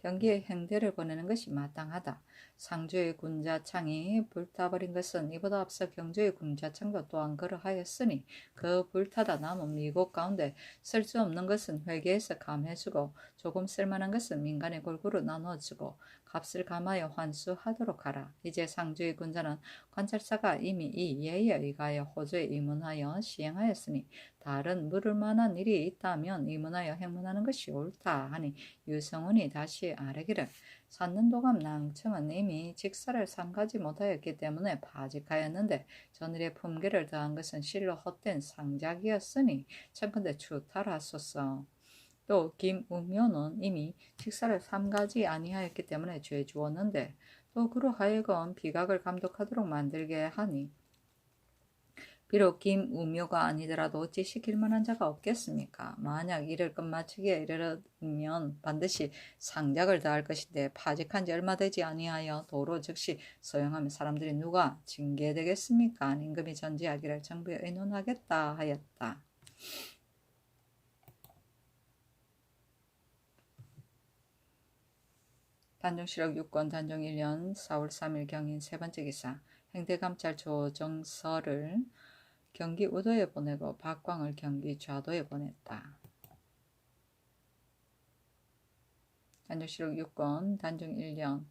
경기에 행대를 보내는 것이 마땅하다. 상주의 군자창이 불타버린 것은 이보다 앞서 경주의 군자창도 또한 그러하였으니 그 불타다 남은 미국 가운데 쓸 수 없는 것은 회계에서 감해주고 조금 쓸만한 것은 민간에 골고루 나눠주고 값을 감하여 환수하도록 하라. 이제 상주의 군자는 관찰사가 이미 이 예에 의하여 호주에 입문하여 시행하였으니 다른 물을 만한 일이 있다면 입문하여 행문하는 것이 옳다 하니 유성훈이 다시 아뢰기를 산는 도감 낭청은 이미 직사를 삼가지 못하였기 때문에 파직하였는데 전일의 품계를 더한 것은 실로 헛된 상작이었으니 청컨대 추탈하소서. 또 김우묘는 이미 직사를 삼가지 아니하였기 때문에 죄 주었는데 또 그로 하여금 비각을 감독하도록 만들게 하니 비록 김우묘가 아니더라도 어찌 시킬 만한 자가 없겠습니까? 만약 이를 끝마치기에 이르면 반드시 상작을 다할 것인데 파직한 지 얼마 되지 아니하여 도로 즉시 서용하면 사람들이 누가 징계되겠습니까? 임금이 전지하기를 정부에 의논하겠다 하였다. 단종실록 6권 단종 1년 4월 3일 경인 세 번째 기사 행대감찰 조정서를 경기 우도에 보내고 박광을 경기 좌도에 보냈다. 단종실록 6권 단종 1년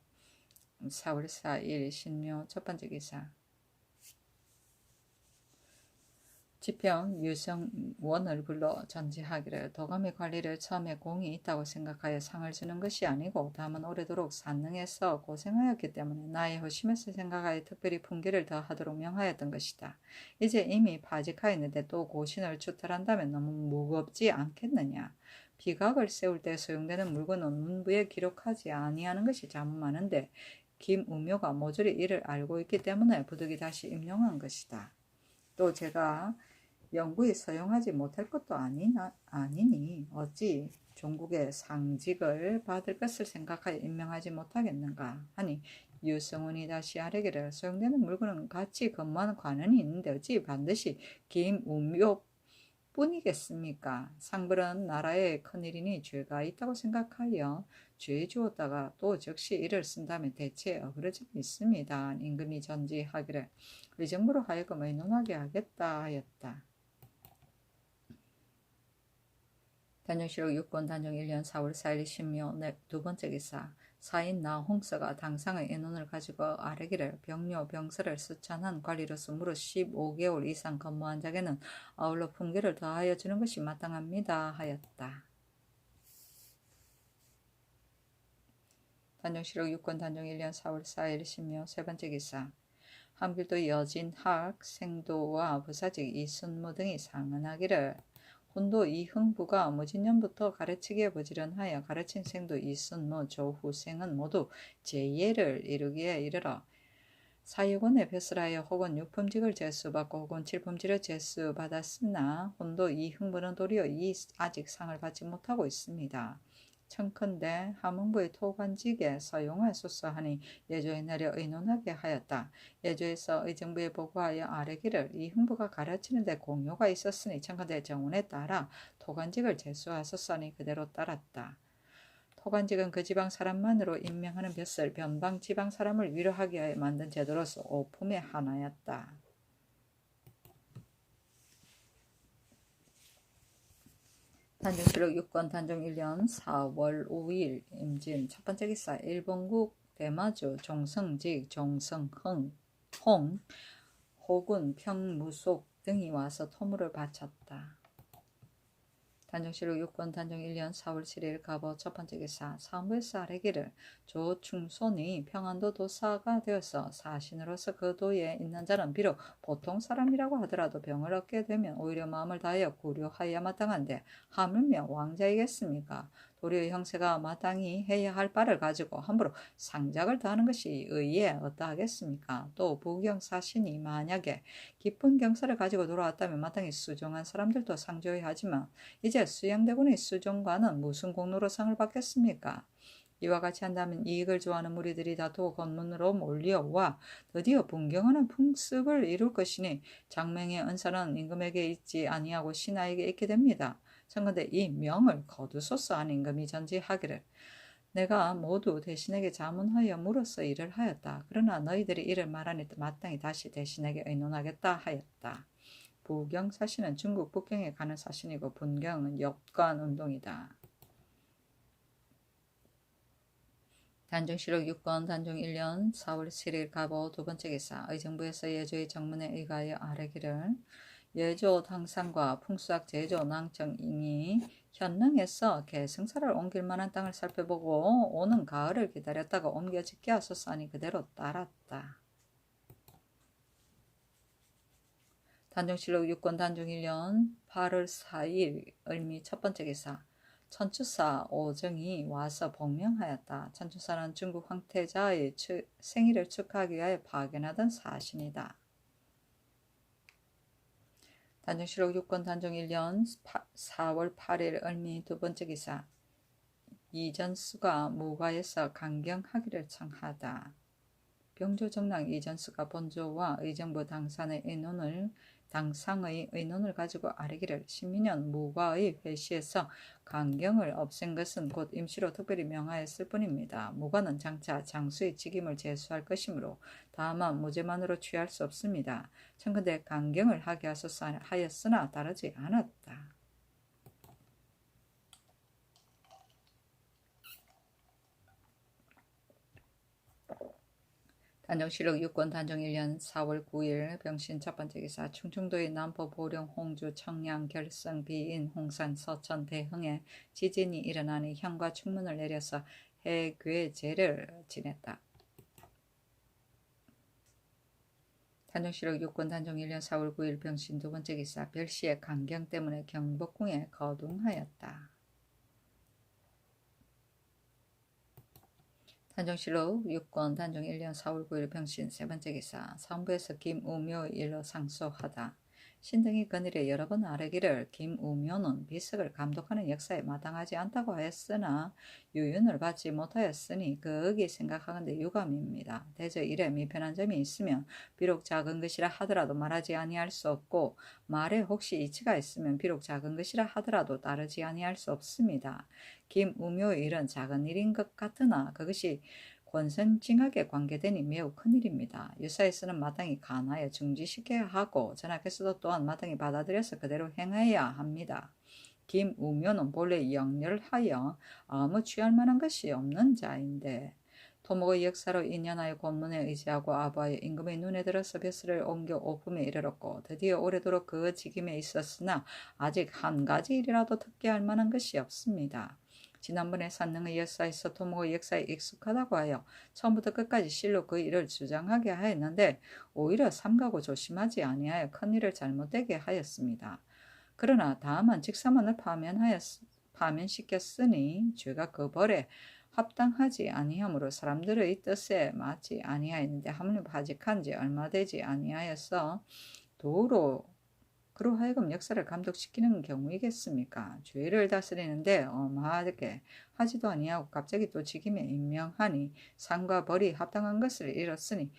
4월 4일 신묘 첫 번째 기사 지평 유성원을 불러 전지하기를 도감의 관리를 처음에 공이 있다고 생각하여 상을 주는 것이 아니고 다만 오래도록 산능해서 고생하였기 때문에 나의 호심에서 생각하여 특별히 품계를 더하도록 명하였던 것이다. 이제 이미 파직하였는데 또 고신을 추탈한다면 너무 무겁지 않겠느냐. 비각을 세울 때 소용되는 물건은 문부에 기록하지 아니하는 것이 참 많은데 김우묘가 모조리 이를 알고 있기 때문에 부득이 다시 임용한 것이다. 또 제가 영구히 서용하지 못할 것도 아니니 어찌 종국의 상직을 받을 것을 생각하여 임명하지 못하겠는가 하니 유성훈이 다시 아뢰기를 소용되는 물건은 같이 근무하는 관원이 있는데 어찌 반드시 김우묘 뿐이겠습니까? 상불은 나라의 큰일이니 죄가 있다고 생각하여 죄 주었다가 또 즉시 이를 쓴다면 대체 어그러짐이 있습니다. 임금이 전지하기를 의정부로 하여금 의논하게 하겠다 하였다. 단종실록 6권 단종 1년 4월 4일 신묘 두 번째 기사 사인 나홍서가 당상의 인원을 가지고 아뢰기를 병료 병서를 수찬한 관리로서 무릇 15개월 이상 근무한 자에게는 아울러 품계를 더하여 주는 것이 마땅합니다 하였다. 단종실록 6권 단종 1년 4월 4일 신묘 세 번째 기사 함길도 여진학 생도와 부사직 이순무 등이 상언하기를 혼도 이흥부가 무진년부터 가르치기에 부지런하여 가르친 생도 이순무 조후생은 모두 제예를 이루기에 이르러 사유권에 벼슬하여 혹은 육품직을 제수받고 혹은 칠품직을 제수받았으나 혼도 이흥부는 도리어 아직 상을 받지 못하고 있습니다. 청컨대 함흥부의 토관직에 서용하소서 하니 예조에 내려 의논하게 하였다. 예조에서 의정부에 보고하여 아뢰기를 이 흥부가 가르치는 데 공요가 있었으니 청컨대 정원에 따라 토관직을 제수하소서 하니 그대로 따랐다. 토관직은 그 지방 사람만으로 임명하는 벼슬 변방 지방 사람을 위로하기 위해 만든 제도로서 오품의 하나였다. 단종실록 6권 단종 1년 4월 5일 임진 첫 번째 기사 일본국 대마주 종성직 종성흥 홍 호군 평무속 등이 와서 토물을 바쳤다. 단종실록 6권 단종 1년 4월 7일 갑오 첫 번째 기사 사무에서 아뢰기를 조충손이 평안도 도사가 되어서 사신으로서 그 도에 있는 자는 비록 보통 사람이라고 하더라도 병을 얻게 되면 오히려 마음을 다하여 고려하여야 마땅한데 하물며 왕자이겠습니까? 도리어 형세가 마땅히 해야 할 바를 가지고 함부로 상작을 다하는 것이 의에 어떠하겠습니까? 또 부경사신이 만약에 깊은 경사를 가지고 돌아왔다면 마땅히 수종한 사람들도 상조해야 하지만 이제 수양대군의 수종과는 무슨 공로로 상을 받겠습니까? 이와 같이 한다면 이익을 좋아하는 무리들이 다투어 건문으로 몰려와 드디어 분경하는 풍습을 이룰 것이니 장명의 은사는 임금에게 있지 아니하고 신하에게 있게 됩니다. 청컨대 이 명을 거두소서 하는 임금이 전지하기를 내가 모두 대신에게 자문하여 물어서 일을 하였다. 그러나 너희들이 이를 말하니 마땅히 다시 대신에게 의논하겠다 하였다. 부경사신은 중국 북경에 가는 사신이고 분경은 역관운동이다. 단종실록 6권 단종 1년 4월 7일 갑오 두 번째 기사 의정부에서 예조의 정문에 의가하여 아뢰기를 예조 당상과 풍수학 제조 낭청인이 현능에서 계승사를 옮길 만한 땅을 살펴보고 오는 가을을 기다렸다가 옮겨 짓게 하소서 하니 그대로 따랐다. 단종실록 6권 단종 1년 8월 4일 을미 첫 번째 기사 천추사 오정이 와서 복명하였다. 천추사는 중국 황태자의 생일을 축하하기 위하여 파견하던 사신이다. 단종실록 6권 단종 1년 4월 8일 을미 두 번째 기사 이전수가 무과에서 강경하기를 청하다. 병조정랑 이전수가 본조와 의정부 당상의 의논을 가지고 아뢰기를 12년 무과의 회시에서 강경을 없앤 것은 곧 임시로 특별히 명하였을 뿐입니다. 무과는 장차 장수의 직임을 제수할 것이므로 다만 무죄만으로 취할 수 없습니다. 청컨대 강경을 하게 하소서 하였으나 따르지 않았다. 단종실록 6권 단종 1년 4월 9일 병신 첫 번째 기사 충청도의 남포 보령 홍주 청양 결성 비인 홍산 서천 대흥에 지진이 일어나니 현과 충문을 내려서 해괴제를 지냈다. 단종실록 6권 단종 1년 4월 9일 병신 두 번째 기사 별시의 강경 때문에 경복궁에 거둥하였다. 단종실록 6권 단종 1년 4월 9일 병신 세 번째 기사 상부에서 김우묘의 일로 상소하다. 신등이 그늘에 여러 번 아뢰기를 김우묘는 비석을 감독하는 역사에 마땅하지 않다고 하였으나 유윤을 받지 못하였으니 그의 생각하건대 유감입니다. 대저 일에 미편한 점이 있으면 비록 작은 것이라 하더라도 말하지 아니할 수 없고 말에 혹시 이치가 있으면 비록 작은 것이라 하더라도 따르지 아니할 수 없습니다. 김우묘의 일은 작은 일인 것 같으나 그것이 권선징악에 관계되니 매우 큰일입니다. 유사에서는 마땅히 간하여 중지시켜야 하고 전하께서도 또한 마땅히 받아들여서 그대로 행해야 합니다. 김우묘는 본래 영렬하여 아무 취할 만한 것이 없는 자인데 토목의 역사로 인연하여 권문에 의지하고 아부하여 임금의 눈에 들어서 벼슬을 옮겨 오품에 이르렀고 드디어 오래도록 그 직임에 있었으나 아직 한 가지 일이라도 특기할 만한 것이 없습니다. 지난번에 산능의 역사에서 토목의 역사에 익숙하다고 하여 처음부터 끝까지 실로 그 일을 주장하게 하였는데 오히려 삼가고 조심하지 아니하여 큰일을 잘못되게 하였습니다. 그러나 다만 직사만을 파면시켰으니 죄가 그 벌에 합당하지 아니하므로 사람들의 뜻에 맞지 아니하였는데 하물며 바직한 지 얼마 되지 아니하여서 도로 그로 하여금 역사를 감독시키는 경우이겠습니까? 죄를 다스리는데 엄하게 하지도 아니하고 갑자기 또 직임에 임명하니 상과 벌이 합당한 것을 잃었으니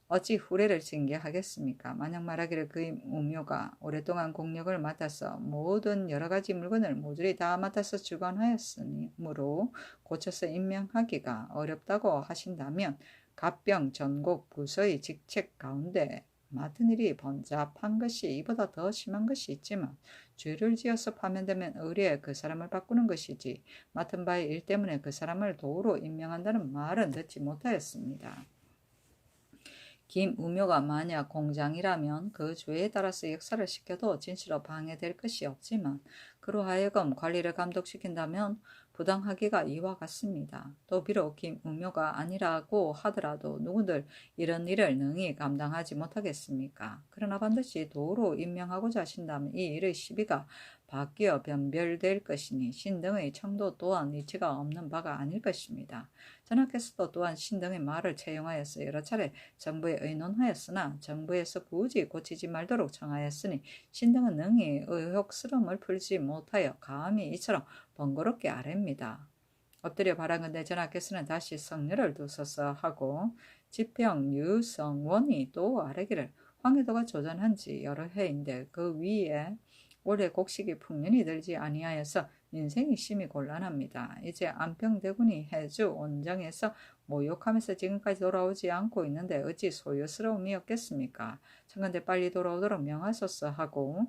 어찌 후례를 징계하겠습니까? 만약 말하기를 그의 우묘가 오랫동안 공력을 맡아서 모든 여러 가지 물건을 모조리 다 맡아서 주관하였으므로 고쳐서 임명하기가 어렵다고 하신다면 갑병 전국 부서의 직책 가운데 맡은 일이 번잡한 것이 이보다 더 심한 것이 있지만 죄를 지어서 파면되면 의뢰에 그 사람을 바꾸는 것이지 맡은 바의 일 때문에 그 사람을 도로 임명한다는 말은 듣지 못하였습니다. 김우묘가 만약 공장이라면 그 죄에 따라서 역사를 시켜도 진실로 방해될 것이 없지만 그로 하여금 관리를 감독시킨다면 부당하기가 이와 같습니다. 또 비록 김우묘가 아니라고 하더라도 누구들 이런 일을 능히 감당하지 못하겠습니까? 그러나 반드시 도로 임명하고자 하신다면 이 일의 시비가 바뀌어 변별될 것이니 신등의 청도 또한 이치가 없는 바가 아닐 것입니다. 전하께서도 또한 신등의 말을 채용하여서 여러 차례 정부에 의논하였으나 정부에서 굳이 고치지 말도록 청하였으니 신등은 능히 의혹스러움을 풀지 못하여 감히 이처럼 번거롭게 아뢰입니다. 엎드려 바라건대 전하께서는 다시 성렬을 두소서 하고 지평 유성원이 또 아뢰기를 황해도가 조전한 지 여러 해인데 그 위에 올해 곡식이 풍년이 들지 아니하여서 인생이 심히 곤란합니다. 이제 안평대군이 해주 온정에서 모욕하면서 지금까지 돌아오지 않고 있는데 어찌 소요스러움이 없겠습니까? 청컨대 빨리 돌아오도록 명하소서 하고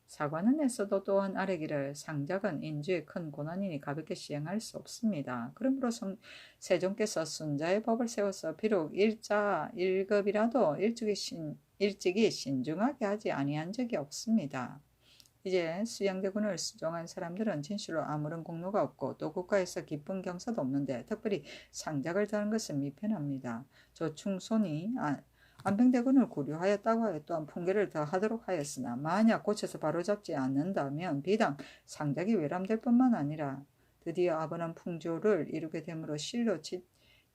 사관은 했어도 또한 아래기를 상작은 인주의 큰 고난이니 가볍게 시행할 수 없습니다. 그러므로 세종께서 순자의 법을 세워서 비록 일자 1급이라도 일찍이 신중하게 하지 아니한 적이 없습니다. 이제 수양대군을 수종한 사람들은 진실로 아무런 공로가 없고 또 국가에서 기쁜 경사도 없는데 특별히 상작을 다는 것은 미편합니다. 조충손이 안평대군을 구류하였다고 하여 또한 풍계를 더하도록 하였으나 만약 고쳐서 바로잡지 않는다면 비단 상작이 외람될 뿐만 아니라 드디어 아번한 풍조를 이루게 되므로 실로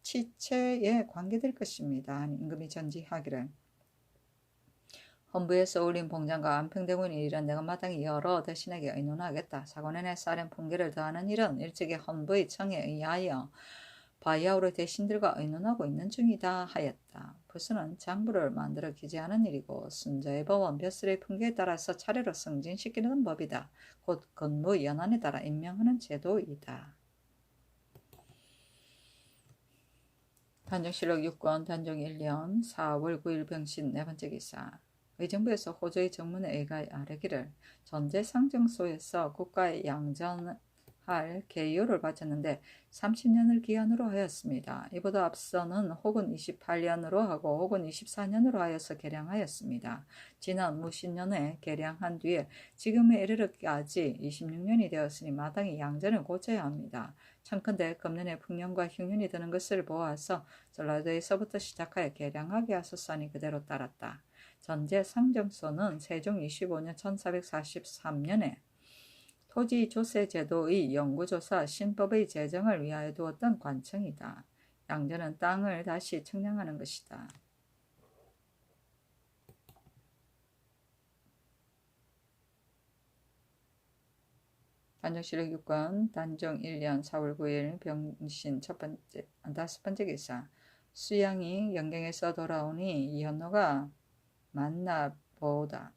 치체에 관계될 것입니다. 하니 임금이 전지하기를 헌부에서 올린 봉장과 안평대군이 이런 내가 마땅히 여러 대신에게 의논하겠다. 사관원의 쌀엔 풍계를 더하는 일은 일찍이 헌부의 청에 의하여 바야흐로 대신들과 의논하고 있는 중이다 하였다. 부수는 장부를 만들어 기재하는 일이고 순자의 법은 벼슬의 풍계에 따라서 차례로 승진시키는 법이다. 곧 건무 연한에 따라 임명하는 제도이다. 단정실록 6권 단종 1년 4월 9일 병신 네 번째 기사 의정부에서 호조의 정문에 의가에 아뢰기를 전제상정소에서 국가에 양전할 개요를 바쳤는데 30년을 기한으로 하였습니다. 이보다 앞서는 혹은 28년으로 하고 혹은 24년으로 하여서 개량하였습니다. 지난 무신년에 개량한 뒤에 지금에 이르기까지 26년이 되었으니 마땅히 양전을 고쳐야 합니다. 참컨대 금년에 풍년과 흉년이 드는 것을 보아서 전라도에서부터 시작하여 개량하게 하소서하니 그대로 따랐다. 전제상정소는 세종 25년 1443년에 토지조세제도의 연구조사 신법의 제정을 위하여 두었던 관청이다. 양전은 땅을 다시 측량하는 것이다. 단정실록 6권 단종 1년 4월 9일 병신 다섯 번째 기사 수양이 영경에서 돌아오니 이현노가 만나보다.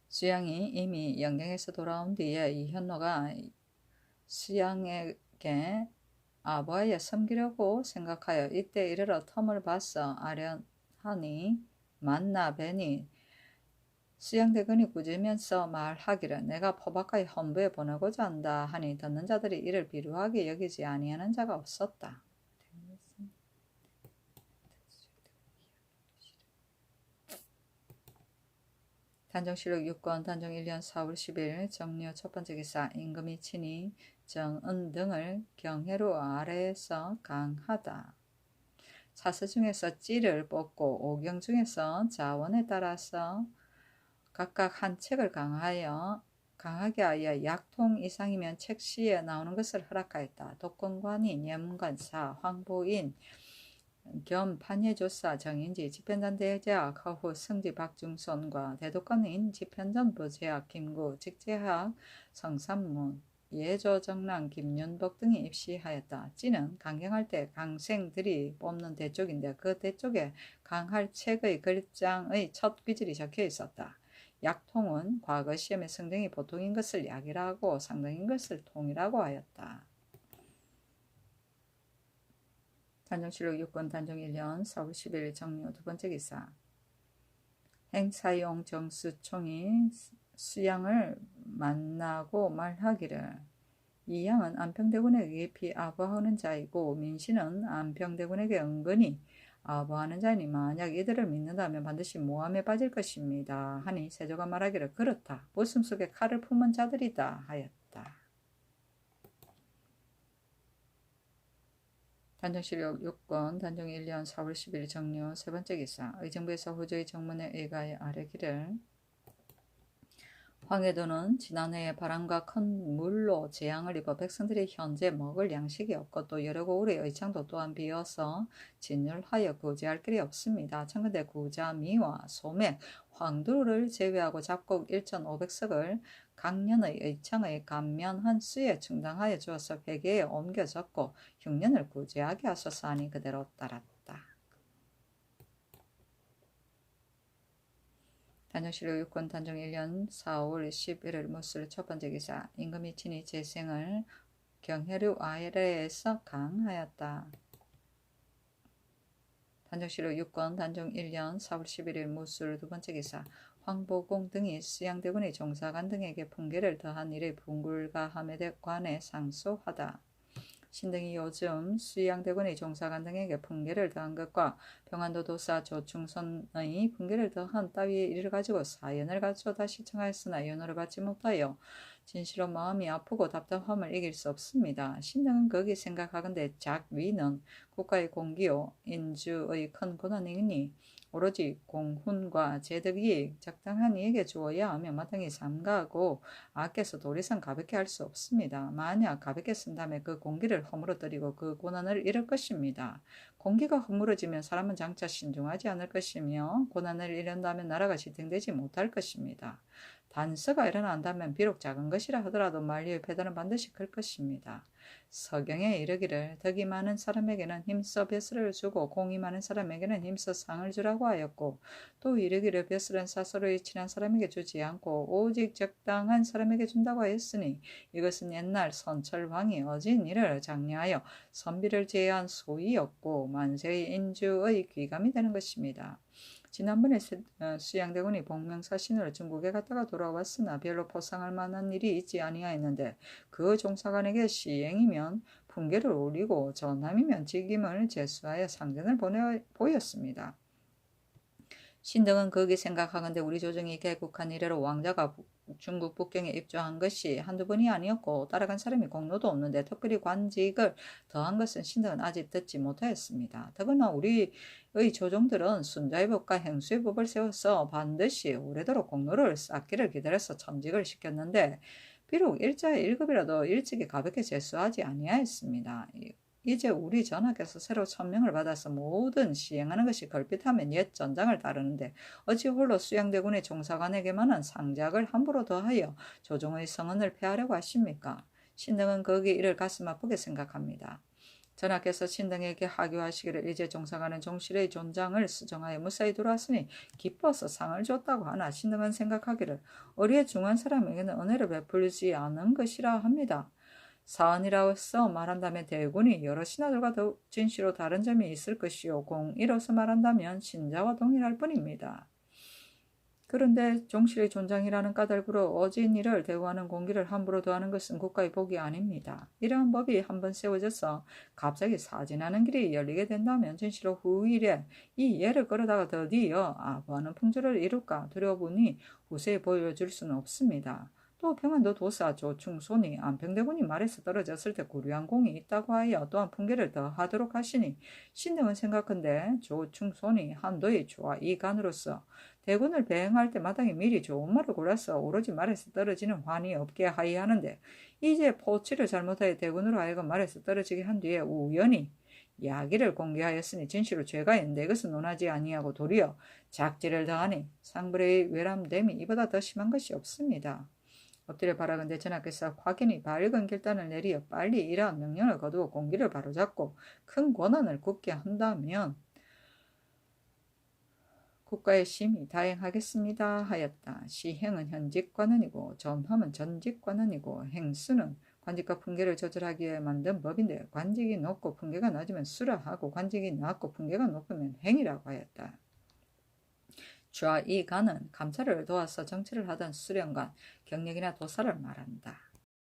수양이 이미 영경에서 돌아온 뒤에 이현노가 수양에게 아버에 섬기려고 생각하여 이때 이르러 텀을 봤어 아련하니 만나 뵈니 수양대군이 꾸짖으면서 말하기를 내가 포박하여 헌부에 보내고자 한다 하니 듣는 자들이 이를 비루하게 여기지 아니하는 자가 없었다. 단정실록 6권 단종 1년 4월 10일 정려 첫 번째 기사 임금이 친히 정은 등을 경해로 아래에서 강하다. 사서 중에서 찌를 뽑고 오경 중에서 자원에 따라서 각각 한 책을 강하게 하여 약통 이상이면 책시에 나오는 것을 허락하였다. 독건관인, 예문관사, 황보인, 겸 판예조사, 정인지, 집현전대제학, 허후, 승지, 박중손과 대독관인, 집현전부 제학, 김구, 직제학, 성삼문, 예조정랑, 김윤복 등이 입시하였다. 찌는 강경할 때 강생들이 뽑는 대쪽인데 그 대쪽에 강할 책의 글장의 첫 귀질이 적혀 있었다. 약통은 과거 시험에 성등이 보통인 것을 약이라고 상등인 것을 통이라고 하였다. 단정실록 6권 단종 1년 4월 11일 정료 두 번째 기사 행사용 정수총이 수양을 만나고 말하기를 이 양은 안평대군에게 비아부하는 자이고 민씨는 안평대군에게 은근히 아부하는 자이니 만약 이들을 믿는다면 반드시 모함에 빠질 것입니다. 하니 세조가 말하기를 그렇다. 보슴 속에 칼을 품은 자들이다 하였다. 단정실록 6권 단종 1년 4월 10일 정료 세 번째 기사 의정부에서 호조의 정문에 의가에 아뢰기를 황해도는 지난해에 바람과 큰 물로 재앙을 입어 백성들이 현재 먹을 양식이 없고 또 여러 고을의 의창도 또한 비어서 진열하여 구제할 길이 없습니다. 청근대 구자, 미와, 소맥, 황두를 제외하고 잡곡 1,500석을 각년의 의창의 감면한 수에 충당하여 주어서 회계에 옮겨졌고 흉년을 구제하게 하소서 하니 그대로 따랐다. 단정실록 6권 단종 1년 4월 11일 무술 첫 번째 기사 임금이 친히 재생을 경해류 아래에서 강하였다. 단정시로 6건 단정 1년 4월 11일 무술 두 번째 기사 황보공 등이 수양대군의 종사관 등에게 풍계를 더한 일의 불가함에 관해 상소하다. 신등이 요즘 수양대군의 종사관 등에게 풍계를 더한 것과 병안도 도사 조충선의 풍계를 더한 따위의 일을 가지고 사연을 갖추어 다시 청하였으나 연호를 받지 못하여 진실로 마음이 아프고 답답함을 이길 수 없습니다. 신등은 거기 생각하건대 작위는 국가의 공기요 인주의 큰 권한이니 오로지 공훈과 제득이 적당한 이에게 주어야 하며 마땅히 삼가하고 아껴서 도리상 가볍게 할 수 없습니다. 만약 가볍게 쓴다면 그 공기를 허물어뜨리고 그 고난을 잃을 것입니다. 공기가 허물어지면 사람은 장차 신중하지 않을 것이며 고난을 잃는다면 나라가 지탱되지 못할 것입니다. 단서가 일어난다면 비록 작은 것이라 하더라도 만리의 배달은 반드시 클 것입니다. 서경에 이르기를 덕이 많은 사람에게는 힘써 벼슬을 주고 공이 많은 사람에게는 힘써 상을 주라고 하였고 또 이르기를 벼슬은 사서로이 친한 사람에게 주지 않고 오직 적당한 사람에게 준다고 하였으니 이것은 옛날 선철왕이 어진 일을 장려하여 선비를 제외한 소위였고 만세의 인주의 귀감이 되는 것입니다. 지난번에 수양대군이 복명사신으로 중국에 갔다가 돌아왔으나 별로 포상할 만한 일이 있지 아니하였는데 그 종사관에게 시행이면 풍계를 올리고 전함이면 직임을 제수하여 상전을 보였습니다. 신등은 거기 생각하건대 우리 조정이 개국한 이래로 왕자가 중국 북경에 입조한 것이 한두 번이 아니었고 따라간 사람이 공로도 없는데 특별히 관직을 더한 것은 신등은 아직 듣지 못하였습니다. 더구나 우리의 조정들은 순자의 법과 행수의 법을 세워서 반드시 오래도록 공로를 쌓기를 기다려서 천직을 시켰는데 비록 일자의 1급이라도 일찍이 가볍게 제수하지 아니하였습니다. 이제 우리 전하께서 새로 천명을 받아서 모든 시행하는 것이 걸핏하면 옛 전장을 따르는데 어찌 홀로 수양대군의 종사관에게만은 상작을 함부로 더하여 조정의 성언을 폐하려고 하십니까? 신등은 거기 이를 가슴 아프게 생각합니다. 전하께서 신등에게 하교하시기를 이제 종사관은 종실의 존장을 수정하여 무사히 돌아왔으니 기뻐서 상을 줬다고 하나 신등은 생각하기를 어리에 중한 사람에게는 은혜를 베풀지 않은 것이라 합니다. 사언이라서 말한다면 대군이 여러 신하들과 더욱 진시로 다른 점이 있을 것이요 공이로서 말한다면 신자와 동일할 뿐입니다. 그런데 종실의 존장이라는 까닭으로 어진 일을 대우하는 공기를 함부로 더하는 것은 국가의 복이 아닙니다. 이러한 법이 한번 세워져서 갑자기 사진하는 길이 열리게 된다면 진시로 후일에 이 예를 끌어다가 더디어 아부하는 풍조를 이룰까 두려우니 후세에 보여줄 수는 없습니다. 또 평안도 도사 조충손이 안평대군이 말에서 떨어졌을 때 고류한 공이 있다고 하여 또한 풍계를 더하도록 하시니 신등은 생각한데 조충손이 한도의 조와 이간으로서 대군을 배행할 때 마땅히 미리 좋은 말을 골라서 오로지 말에서 떨어지는 환이 없게 하이하는데 이제 포치를 잘못하여 대군으로 하여금 말에서 떨어지게 한 뒤에 우연히 야기를 공개하였으니 진실로 죄가 있는데 이것은 논하지 아니하고 도리어 작지를 더하니 상불의 외람됨이 이보다 더 심한 것이 없습니다. 엎드려 바라건대 전하께서 확연히 밝은 결단을 내리어 빨리 이러한 명령을 거두어 공기를 바로잡고 큰 권한을 굳게 한다면 국가의 심히 다행하겠습니다 하였다. 시행은 현직관원이고 전함은 전직관원이고 행수는 관직과 풍계를 조절하기 위해 만든 법인데 관직이 높고 풍계가 낮으면 수라하고 관직이 낮고 풍계가 높으면 행이라고 하였다. 좌이간은 감찰을 도와서 정치를 하던 수령관, 경력이나 도사를 말한다.